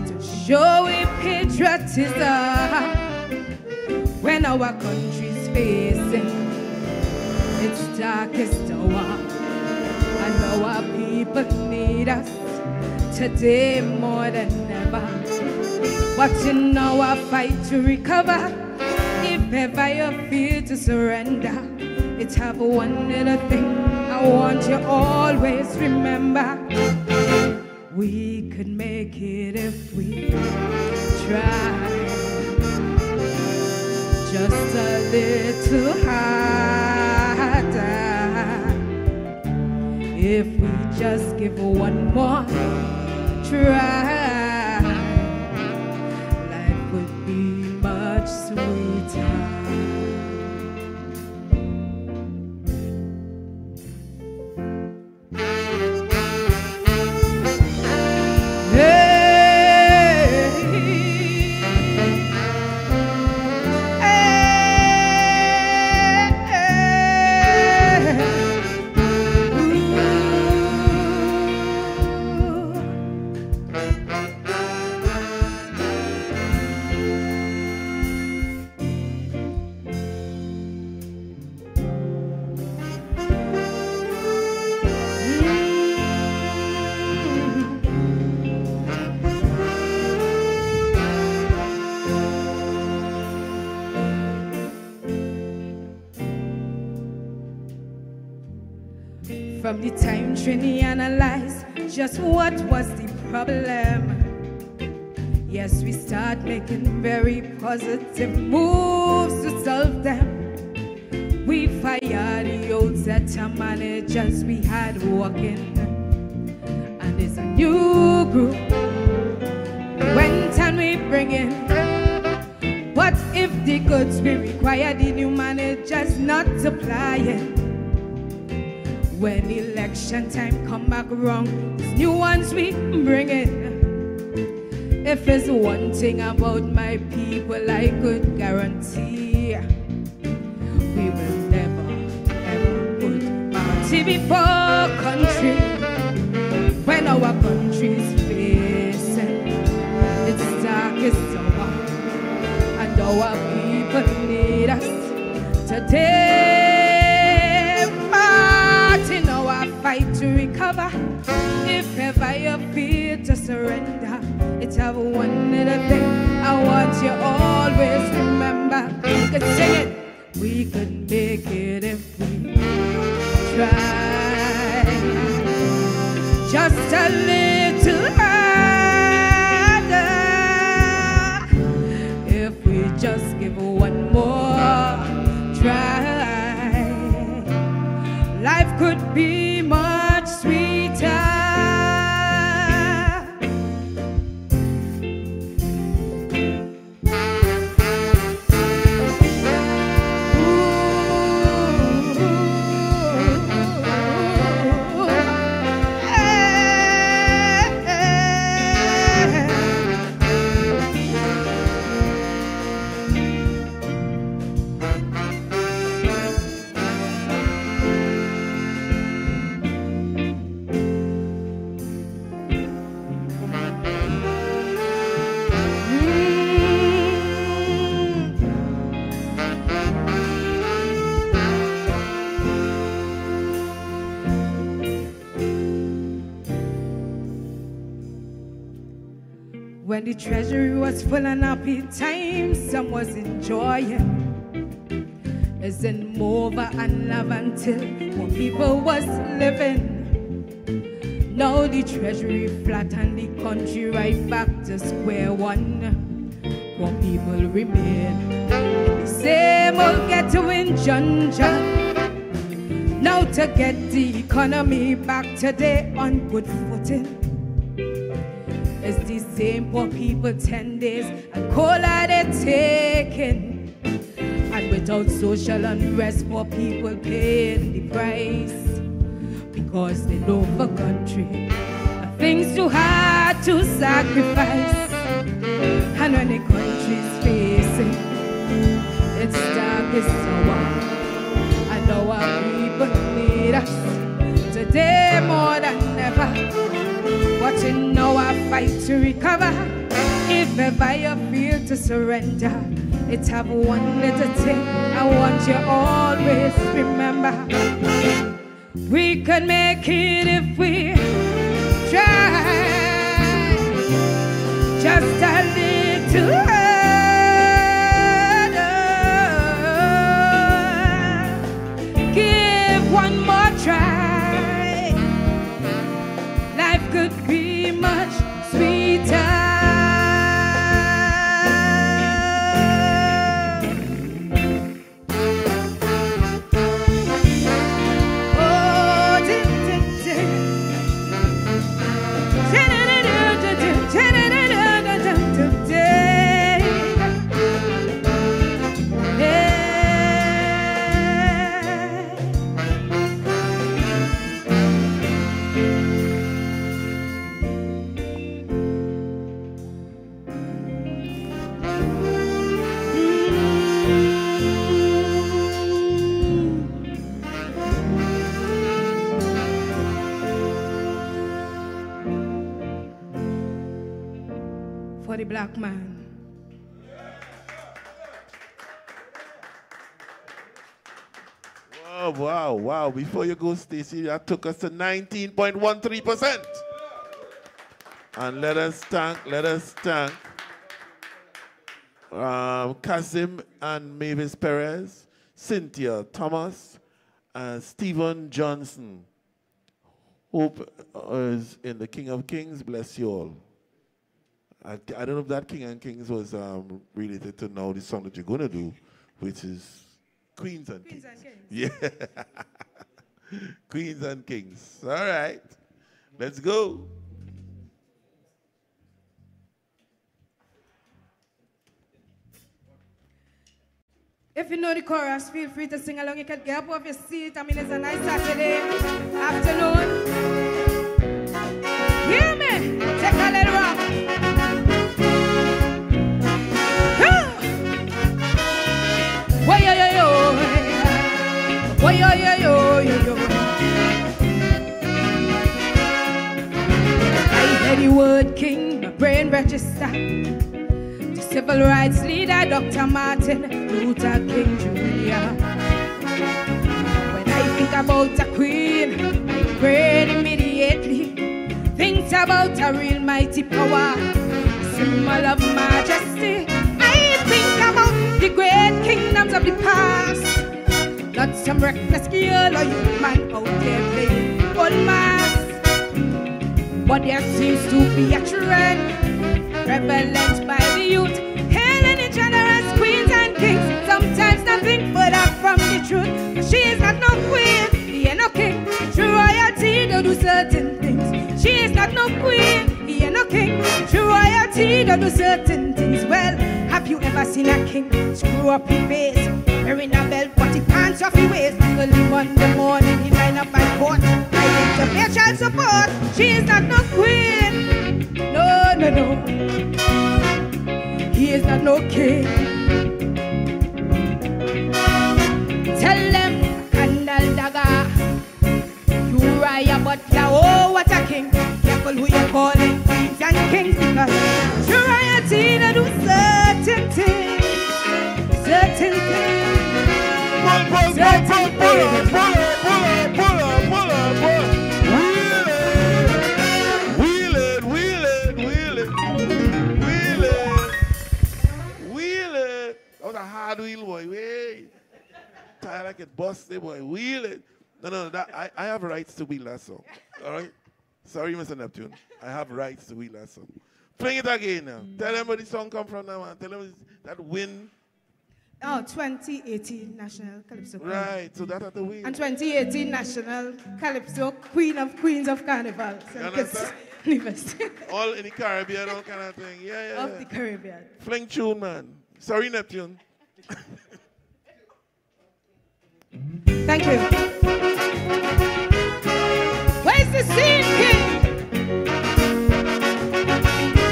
to show we patriotism when our country's facing its darkest hour. I know our people need us today more than ever. But in our fight to recover, if ever you feel to surrender, it's have one little thing I want you always remember. We could make it if we try just a little harder. If we just give one more try, life would be much sweeter. From the time Trini analyzed just what was the problem, yes, we start making very positive moves to solve them. We fired the old set of managers we had working, and there's a new group went and we bring in. But if the goods we require, the new managers not supplying, when election time come back around, these new ones we bring in. If there's one thing about my people I could guarantee, we will never, ever put party before country. When our country's facing its darkest hour, and our people need us today. In our fight to recover, if ever you feel to surrender, it's have one little thing I want you always remember. We could sing it. We could make it if we try. Just a little harder. If we just give one more try, life could be much sweeter. When the treasury was full and happy times, some was enjoying. As in Mova and love until more people was living. Now the treasury flat and the country right back to square one. Poor people remain in the same old ghetto in Junja. Now to get the economy back today on good footing. It's the same poor people 10 days and cola they're taking. And without social unrest, poor people paying the price. Because they love a country, things too hard to sacrifice. And when the country's facing its darkest hour, and our people need us today more than ever. Watching our fight to recover. If ever you feel to surrender, it's have one little thing I want you always remember. We can make it if we try. Just a little harder. Give one more try. Life could be much sweeter. For the black man. Wow, wow, wow. Before you go, Stacey, that took us to 19.13%. And let us thank Kasim and Mavis Perez, Cynthia Thomas, and Stephen Johnson. Hope is in the King of Kings. Bless you all. I don't know if that King and Kings was related to now the song that you're going to do, which is Queens and Kings. Yeah. Queens and Kings. All right. Let's go. If you know the chorus, feel free to sing along. You can get up off your seat. I mean, it's a nice Saturday afternoon. Hear me? Take a little rock. Why yo yo yo, why yo yo yo yo yo. I hear the word king, my brain register. The civil rights leader, Dr. Martin Luther King Jr. When I think about a queen, my brain immediately thinks about a real mighty power, symbol of majesty. I think about the great King of the past. Not some reckless girl or youth man out there playing old mass. But there seems to be a trend prevalent by the youth, hailing the generous queens and kings. Sometimes nothing further from the truth. But she is not no queen, he ain't no king. True royalty don't do certain things. She is not no queen, he ain't no king. True royalty don't do certain things. Well, have you ever seen a king screw up his face, wearing a belt but he pants off his waist? Early Monday morning he line up at court, fighting to pay child support. She is not no queen. No, no, no. He is not no king. Tell them, Candle Dagger, Uriah Butler, oh, what a king. Careful who you calling queens and kings, because Uriah Tina do certain things. Certain things. Certain things. Hard wheel, boy. Wait. Tire like it busted, boy. Wheel it. No. That I have rights to wheel that song. All right? Sorry, Mr. Neptune. I have rights to wheel that song. Playing it again now. Tell them where the song come from now, man. Tell them that win. Oh, 2018 National Calypso Queen. Right. So that at the wheel. And 2018 National Calypso Queen of Queens of Carnival. All in the Caribbean, all kind of thing. Yeah. Of the Caribbean. Fling tune, man. Sorry, Neptune. Thank you. Where's the scene king?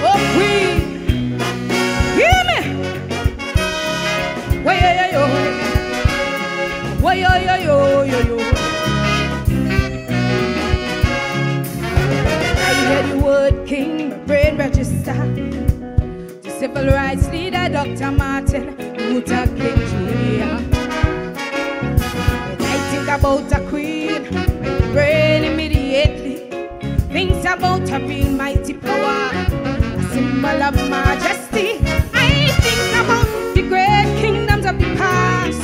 Oh, queen. Hear me? Way, yo, yo, yo. Way, yo, yo, yo, yo, yo. I hear the word king, my brain register. The civil rights leader, Dr. Martin Luther King Jr. About a queen, my brain immediately thinks about a real mighty power, a symbol of majesty. I think about the great kingdoms of the past,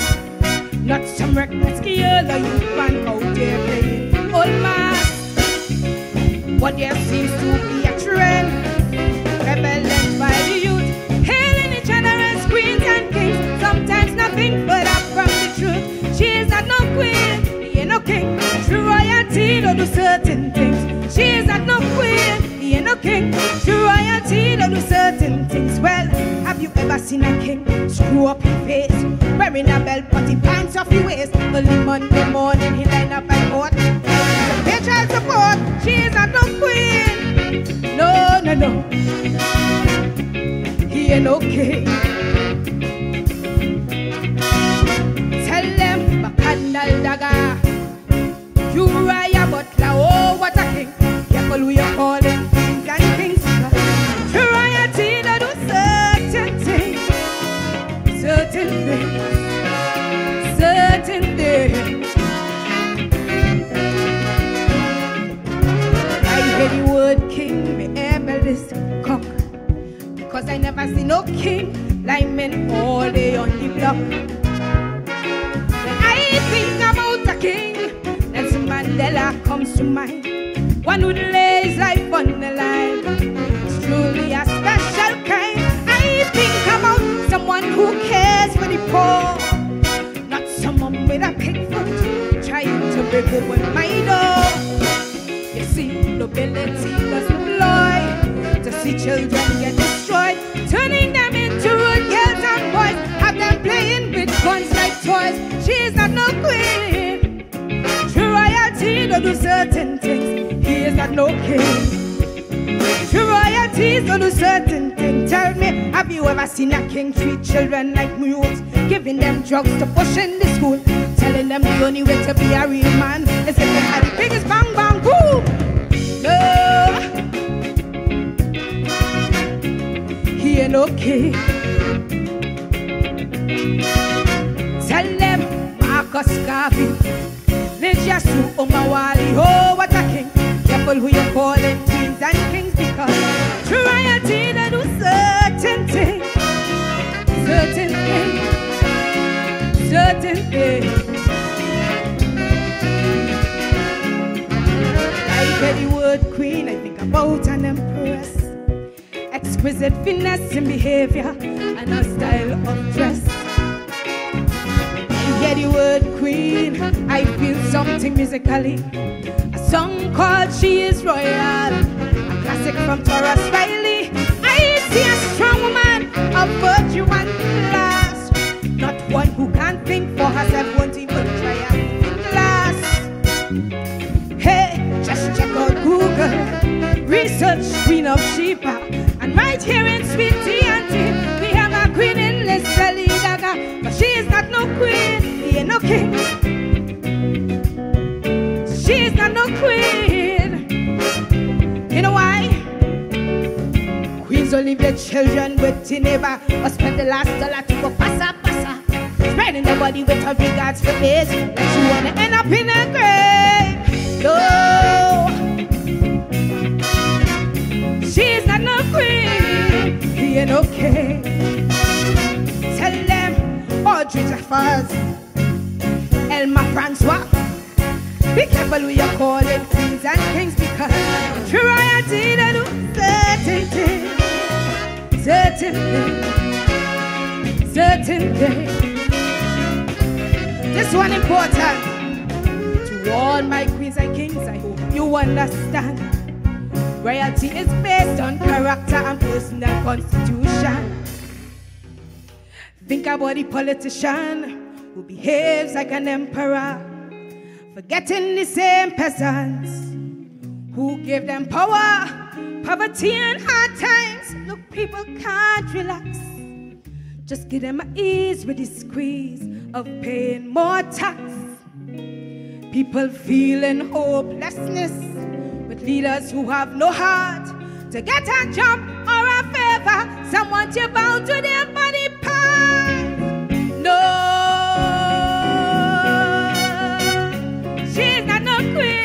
not some reckless girl or youth man out there playing old mass. But there seems to be a trend prevalent by the youth, hailing the generous queens and kings. Sometimes nothing but up from the truth. She is not no queen, he ain't no king. True royalty don't do certain things. She is not no queen, he ain't no king. True royalty don't do certain things. Well, have you ever seen a king screw up his face, wearing a belt but he pants off his waist? Early Monday morning he line up at court, to pay child support. She is not no queen. No, no, no. He ain't no king. Candle Dagger, Uriah Butler, oh, what a king. Careful who you calling queens and kings. Uriah Tina do certain things. Certain things. Certain things. I hear the word king, me able this cock, because I never see no king like men all day on the block. Think about a king, Nelson Mandela comes to mind. One who lays life on the line. It's truly a special kind. I think about someone who cares for the poor, not someone with a big foot trying to break open my door. You see, nobility doesn't employ to see children get destroyed, turning them into rude girls and boys, have them playing with guns like toys. She is not no queen. True royalty don't do certain things. He is not no king. True royalty don't do certain things. Tell me, have you ever seen a king treat children like mules, giving them drugs to push in the school, telling them the only way to be a real man is if they had the biggest bang bang boom? No, he ain't no king. Tell them Marcus Garvey, Lydia Sue Omawali, oh, what a king. Careful who you calling queens and kings, because true royalty they do certain things. Certain things. certain things. I hear the word queen, I think about an empress. Exquisite finesse in behavior and a style of dress. I hear the word queen, I feel something musically. A song called She Is Royal, a classic from Taurus Riley. I see a strong woman of virtue and class, not one who can't think for herself, won't even try and think glass. Hey, just check out Google, research Queen of Sheba, and right here in Sweet TNT, we have a queen in Leslie Daga, but she is not no queen, he ain't no king. She is not no queen. You know why? Queens don't leave their children with the neighbor, or spend the last dollar to go passa passa, spreading the body with her regards for age, that you wanna end up in a grave. No, she's not no queen, he ain't okay. Tell them Audrey Jeffers, Elma Francois, be careful who you're calling queens and kings, because true royalty they do certain things, certain things, certain things. This one important to all my queens and kings, I hope you understand. Royalty is based on character and personal constitution. Think about the politician who behaves like an emperor, forgetting the same peasants who gave them power, poverty and hard times. Look, people can't relax. Just give them an ease with the squeeze of paying more tax. People feeling hopelessness with leaders who have no heart to get a job or a favor. Someone to bow to their body parts. No, she's not no queen.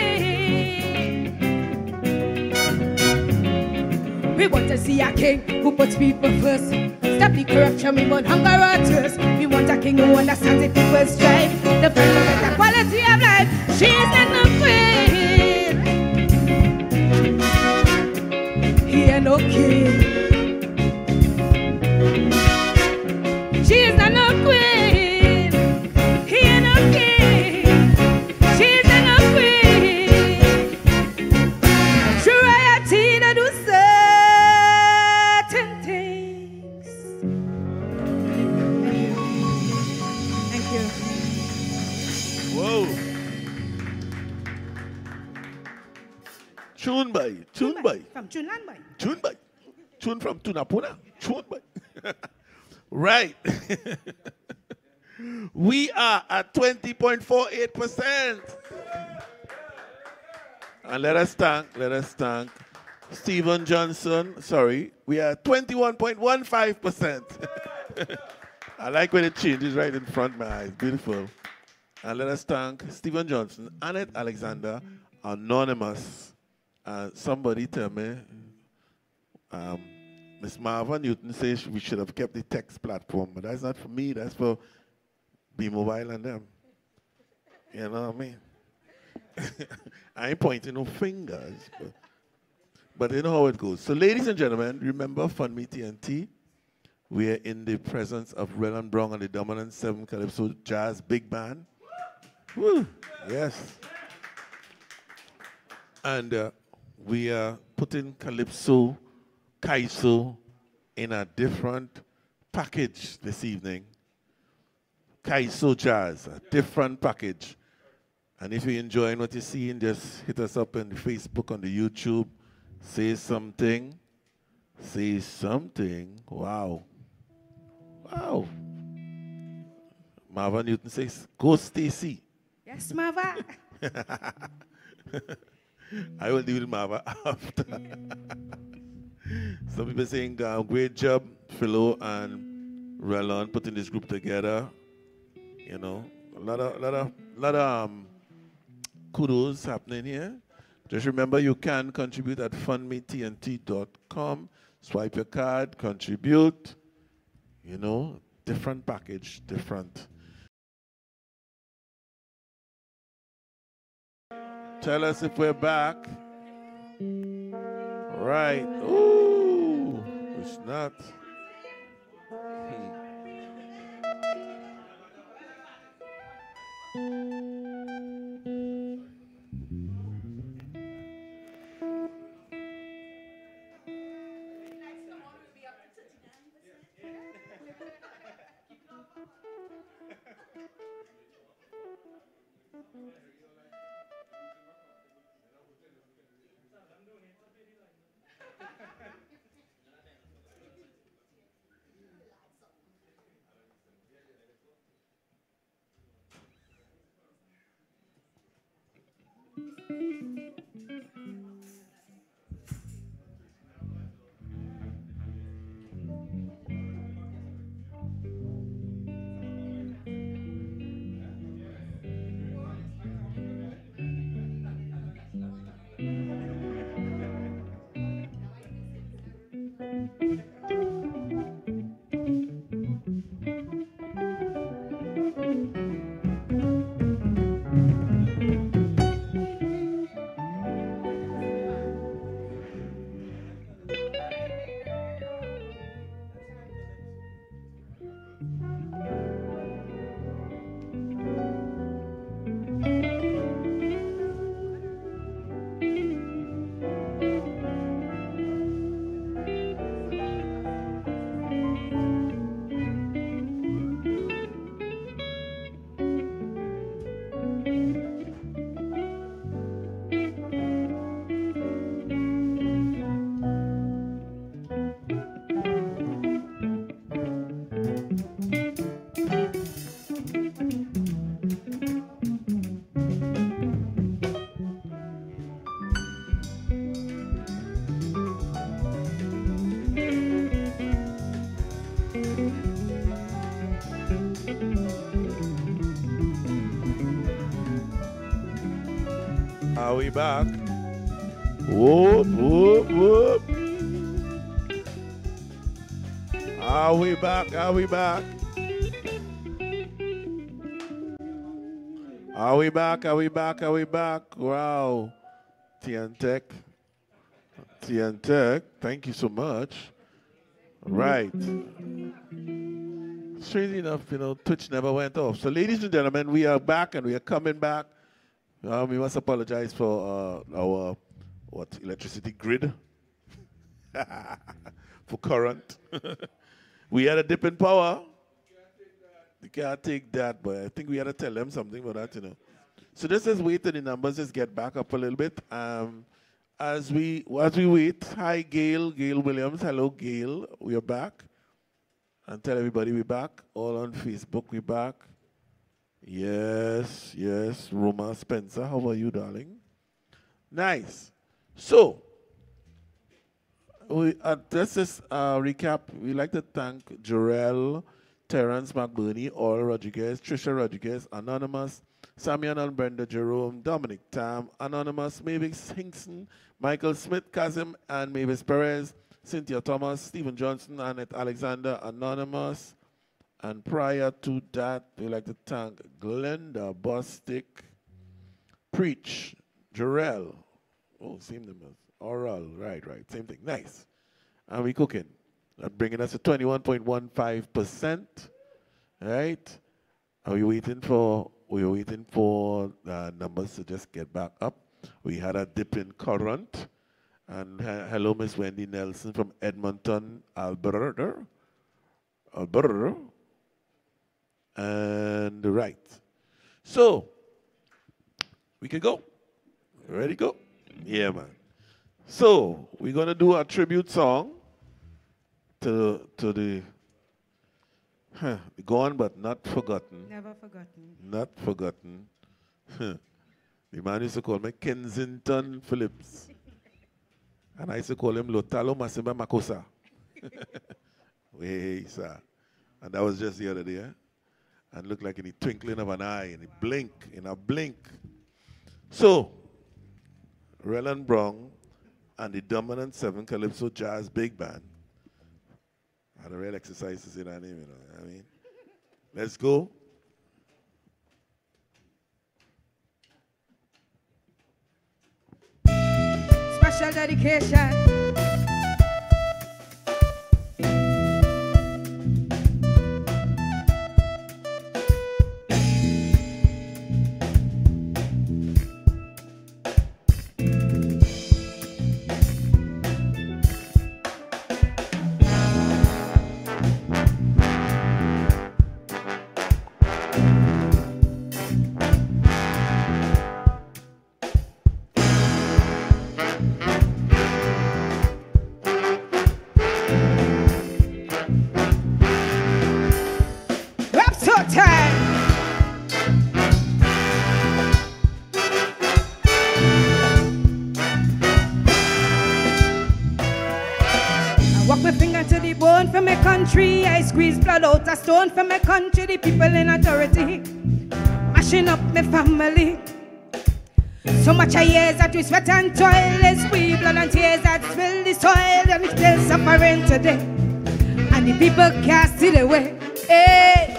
We want to see a king who puts people first. Stop the corruption, we want hunger or thirst. We want a king who understands the people's strife, the fight for better quality of life. She is not no queen, he ain't no king. She is not no queen, he ain't no king. She is not no queen. True royalty that do certain things. Thank you. Whoa. Tune by. From Chunlan by. Tune from Tunapuna. Tune by. Right. We are at 20.48%. And let us thank Stephen Johnson. Sorry, we are 21.15%. I like when it changes right in front of my eyes. Beautiful. And let us thank Stephen Johnson, Annette Alexander, Anonymous. Somebody tell me, Miss Marva Newton says we should have kept the text platform, but that's not for me, that's for B-Mobile and them. You know what I mean? I ain't pointing no fingers, but you know how it goes. So ladies and gentlemen, remember Fun Me TNT? We are in the presence of Rellon Brown and the Dominant 7 Calypso Jazz Big Band. Woo, yes. And we are putting Calypso, Kaiso in a different package this evening. Kaiso Jazz, a different package. And if you're enjoying what you're seeing, just hit us up on the Facebook, on the YouTube. Say something. Say something. Wow. Wow. Marva Newton says, go Stacy. Yes, Marva. I will deal with Marva after. Some people saying, great job, Philo and Rellon, putting this group together. You know, a lot of kudos happening here. Just remember, you can contribute at fundmetnt.com. Swipe your card, contribute. You know, different package, different. Tell us if we're back. Right. Ooh, it's not. Are we back? Whoop, whoop, whoop. Are we back? Are we back? Are we back? Are we back? Are we back? Wow. TN Tech, thank you so much. Right. Strangely enough, Twitch never went off. So, ladies and gentlemen, we are back and we are coming back. We must apologize for our electricity grid for current. We had a dip in power. You can't take that, but I think we had to tell them something about that, So this is wait till the numbers just get back up a little bit. As we wait, hi Gail Williams. Hello Gail, we are back. And tell everybody we're back. All on Facebook, we're back. Yes. Roma Spencer, how are you, darling? Nice. So, let's just recap. We'd like to thank Jarrell, Terrence McBurney, Oral Rodriguez, Trisha Rodriguez, Anonymous, Samian and Brenda Jerome, Dominic Tam, Anonymous, Mavis Hinkson, Michael Smith, Kazim and Mavis Perez, Cynthia Thomas, Stephen Johnson, Annette Alexander, Anonymous. And prior to that, we'd like to thank Glenda Bostic, Preach, Jarrell. Oh, same numbers. Oral, right, same thing. Nice. And we cooking. That bringing us to 21.15%. Right? And we're waiting for numbers to just get back up. We had a dip in current. And hello, Miss Wendy Nelson from Edmonton, Alberta. And right. So, we can go. Ready to go? Yeah, man. So, we're going to do a tribute song to the gone but not forgotten. Never forgotten. Not forgotten. The man used to call me Kensington Phillips. And I used to call him Lotalo Masimba Makosa. Way, sir. And that was just the other day. And looked like in the twinkling of an eye, in a blink. So, Rellon Brown and the dominant 7 Calypso Jazz Big Band had a real exercise to say that name, I mean. Let's go. special dedication. I squeeze blood out a stone from my country, the people in authority, mashing up my family. So much of years that we sweat and toil, is we blood and tears that spill the soil, and it's still suffering today, and the people can't see the way. Hey.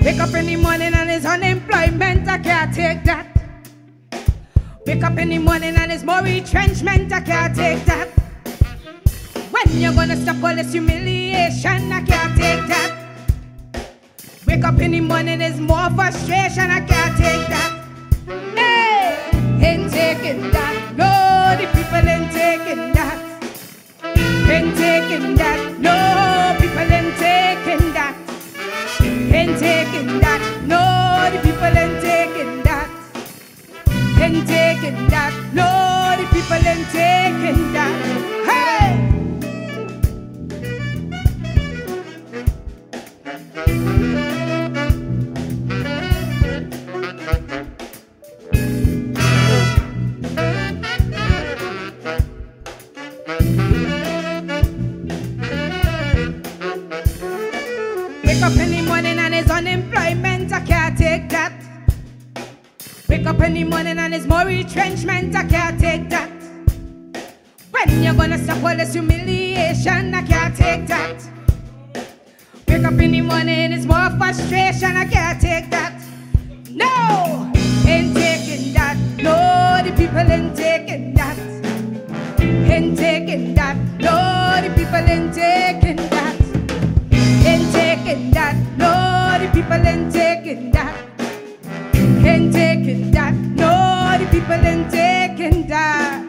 Wake up in the morning and it's unemployment, I can't take that. Wake up in the morning and it's more retrenchment, I can't take that. When you're gonna stop all this humiliation, I can't take that. Wake up in the morning, it's more frustration, I can't take that. Hey, ain't taking that. No, the people ain't taking that. Ain't taking that. No, people ain't taking that. Ain't taking that. No, the people ain't taking that. Ain't taking that. No, the people ain't taking that. Hey! Wake up in the morning and it's unemployment, I can't take that. Wake up in the morning and it's more retrenchment, I can't take that. When you're gonna stop all this humiliation, I can't take that. Wake up in the morning, it's more frustration, I can't take that. No, ain't taking that. No, the people ain't taking that. Ain't taking that. No, the people ain't taking that. Ain't taking that. No, the people ain't taking that. Ain't taking that. No, the people ain't taking that.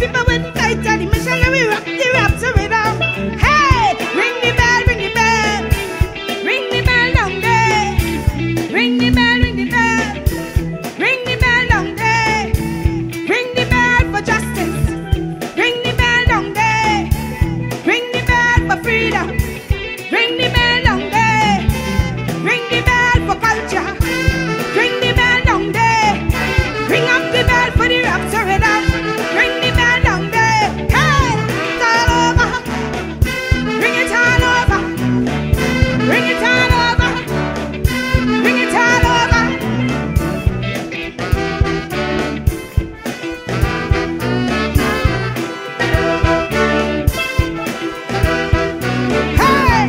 people with fight and the missionary rock the rapture rhythm. Hey, ring the bell, ring the bell. Ring the bell down there. Ring the bell, ring the bell. Ring the bell down there. Ring the bell for justice. Ring the bell down there. Ring the bell for freedom. Ring the bell down there. Ring the bell for culture. Ring the bell down there. Ring up the bell for the rapture rhythm. Ring the bell down there. Hey, it's all over. Ring it all over. Ring it all over. Ring it all over. Hey!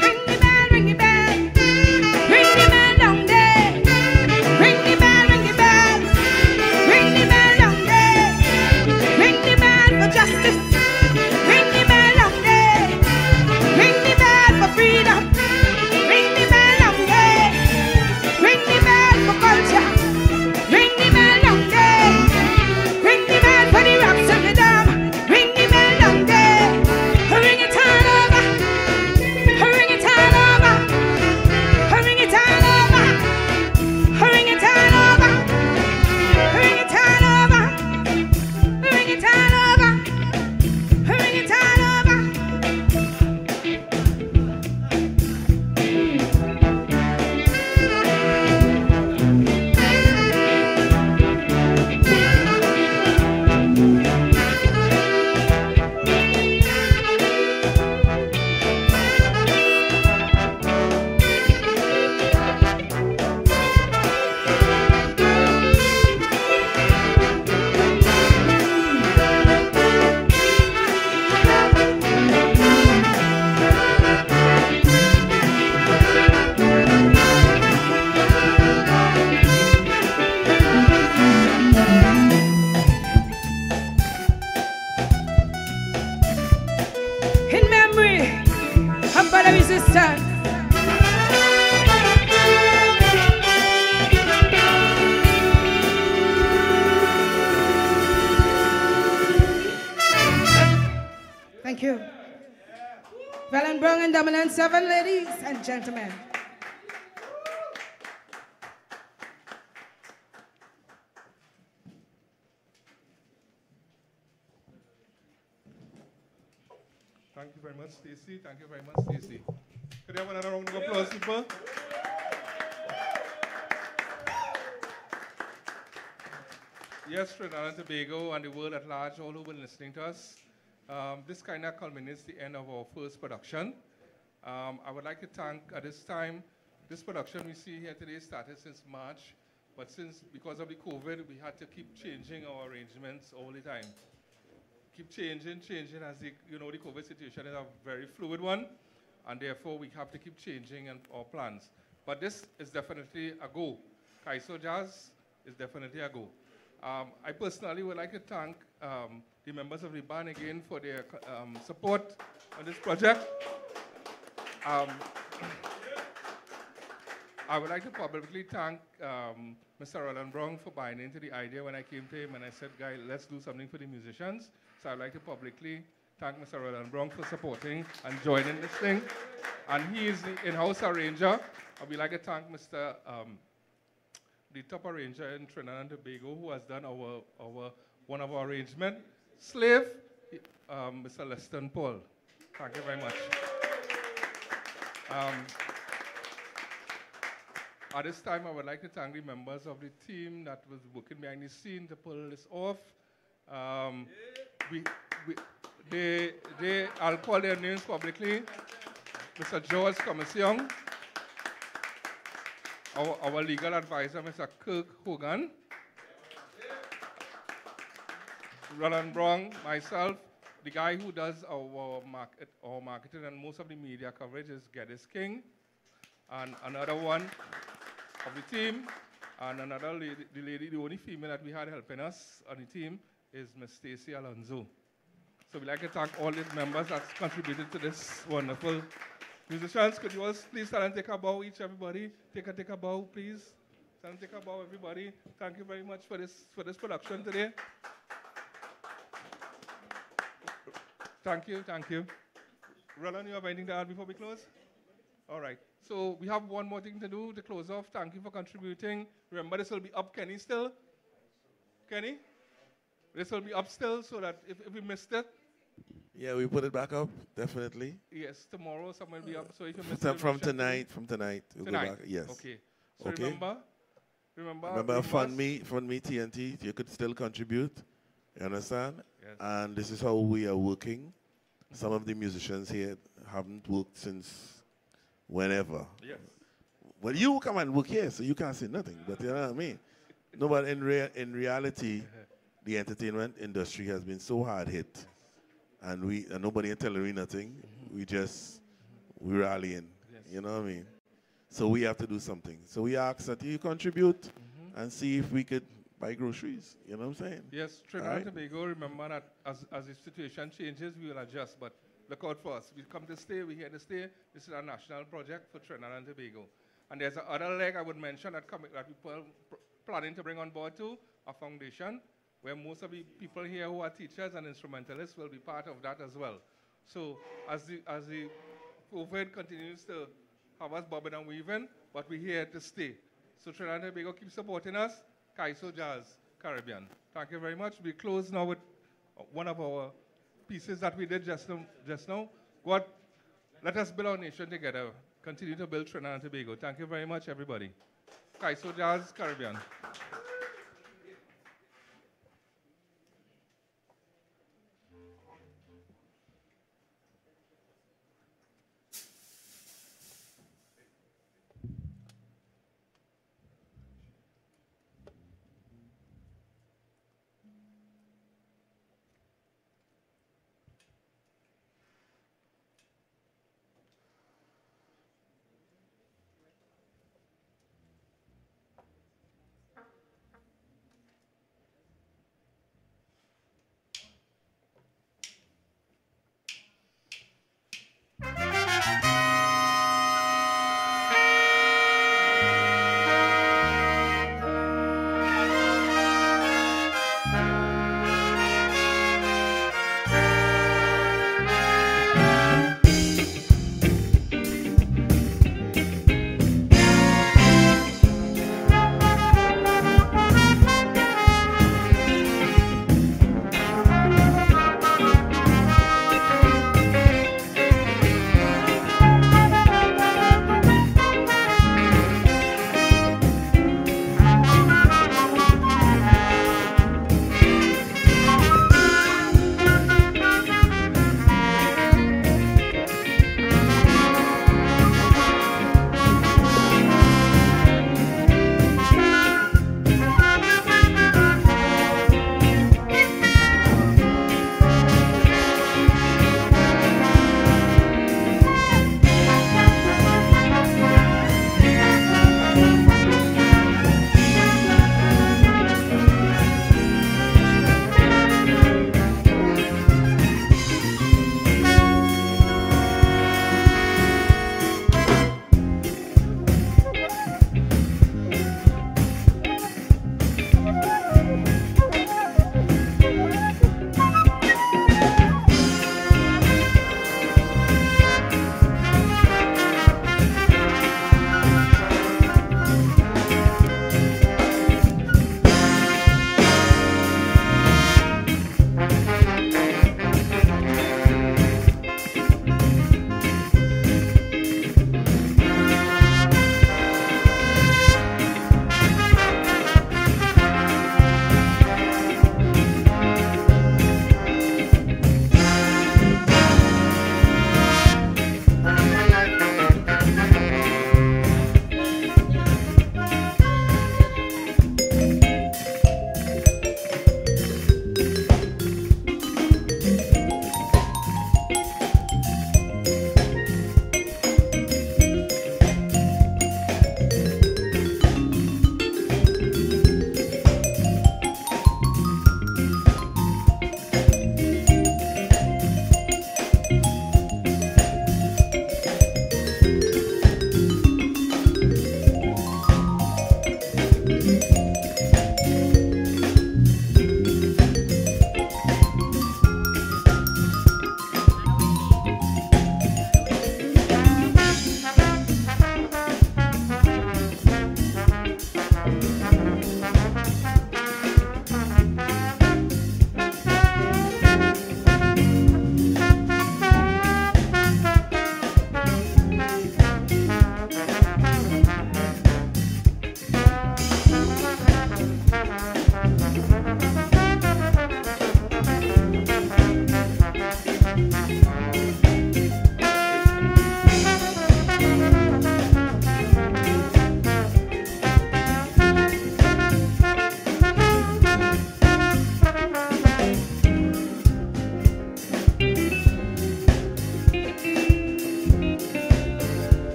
Ring the bell, ring the bell down there. Ring the bell, ring the bell. Ring the bell down there. Ring the bell for justice. Ring the bell down there. Ring the bell for freedom. Ring the bell down there. Ring the bell for culture. Ring the bell down there. Ring the bell for the rapture rhythm. Ring the bell down there. Ring it all over. Ring it all over. Ring it all over. Ring it all over. Ring it all over. Ring it all over. Ring it all over. In memory of brother and sister. Thank you. Rellon Brown and Dominant 7, ladies and gentlemen. Thank you very much, Stacey. Thank you very much, Stacey. Could you have another round of applause, people? Yes, Trinidad and Tobago and the world at large, all who've been listening to us. This kind of culminates the end of our first production. I would like to thank, at this time, this production we see here today started since March, but because of the COVID, we had to keep changing our arrangements all the time. Keep changing as the COVID situation is a very fluid one, and therefore we have to keep changing our plans. But this is definitely a go. Kaiso Jazz is definitely a go. I personally would like to thank the members of the band again for their support on this project. I would like to publicly thank Mr. Rellon Brown for buying into the idea when I came to him and I said, guy, let's do something for the musicians. So I'd like to publicly thank Mr. Rellon Brown for supporting and joining this thing. And he is the in-house arranger. I would like to thank Mr. The top arranger in Trinidad and Tobago who has done one of our arrangements. Slave, Mr. Leston Paul. Thank you very much. At this time, I would like to thank the members of the team that was working behind the scene to pull this off. We, we, I'll call their names publicly. Mr. George Commission, our legal advisor, Mr. Kirk Hogan, Rellon Brown, myself, the guy who does our marketing and most of the media coverage is Geddes King, and another one of the team, and another lady, the only female that we had helping us on the team is Miss Stacy Alonso. So we'd like to thank all the members that's contributed to this wonderful. Musicians, could you all please stand and take a bow, each everybody? Take a bow, please. Stand and take a bow, everybody. Thank you very much for this production today. Thank you, thank you. Rellon, you have anything to add before we close? All right. So we have one more thing to do to close off. Thank you for contributing. Remember, this will be up, Kenny, still? Kenny? This will be up still, so that if we missed it. Yeah, we put it back up, definitely. Yes, tomorrow somewhere will be up. So if you missed it, From tonight, we'll go back. Yes. Okay. So okay. Remember Fund Me TNT, you could still contribute. You understand? Yes. And this is how we are working. Some of the musicians here haven't worked since whenever. Yes. Well, you come and work here, so you can't say nothing. But you know what I mean? No, but in reality, the entertainment industry has been so hard hit, and nobody is telling me nothing. We rallying. Yes. You know what I mean? So we have to do something. So we ask that you contribute and see if we could buy groceries. You know what I'm saying? Yes, Trinidad and Tobago, remember that as the situation changes, we will adjust. But look out for us. We come to stay, we're here to stay. This is a national project for Trinidad and Tobago. And there's another leg I would mention that we're planning to bring on board too, a foundation, where most of the people here who are teachers and instrumentalists will be part of that as well. So as the COVID continues to have us bobbing and weaving, but we're here to stay. So Trinidad and Tobago, keep supporting us. Kaiso Jazz Caribbean. Thank you very much. We close now with one of our pieces that we did just now. God, let us build our nation together. Continue to build Trinidad and Tobago. Thank you very much, everybody. Kaiso Jazz Caribbean.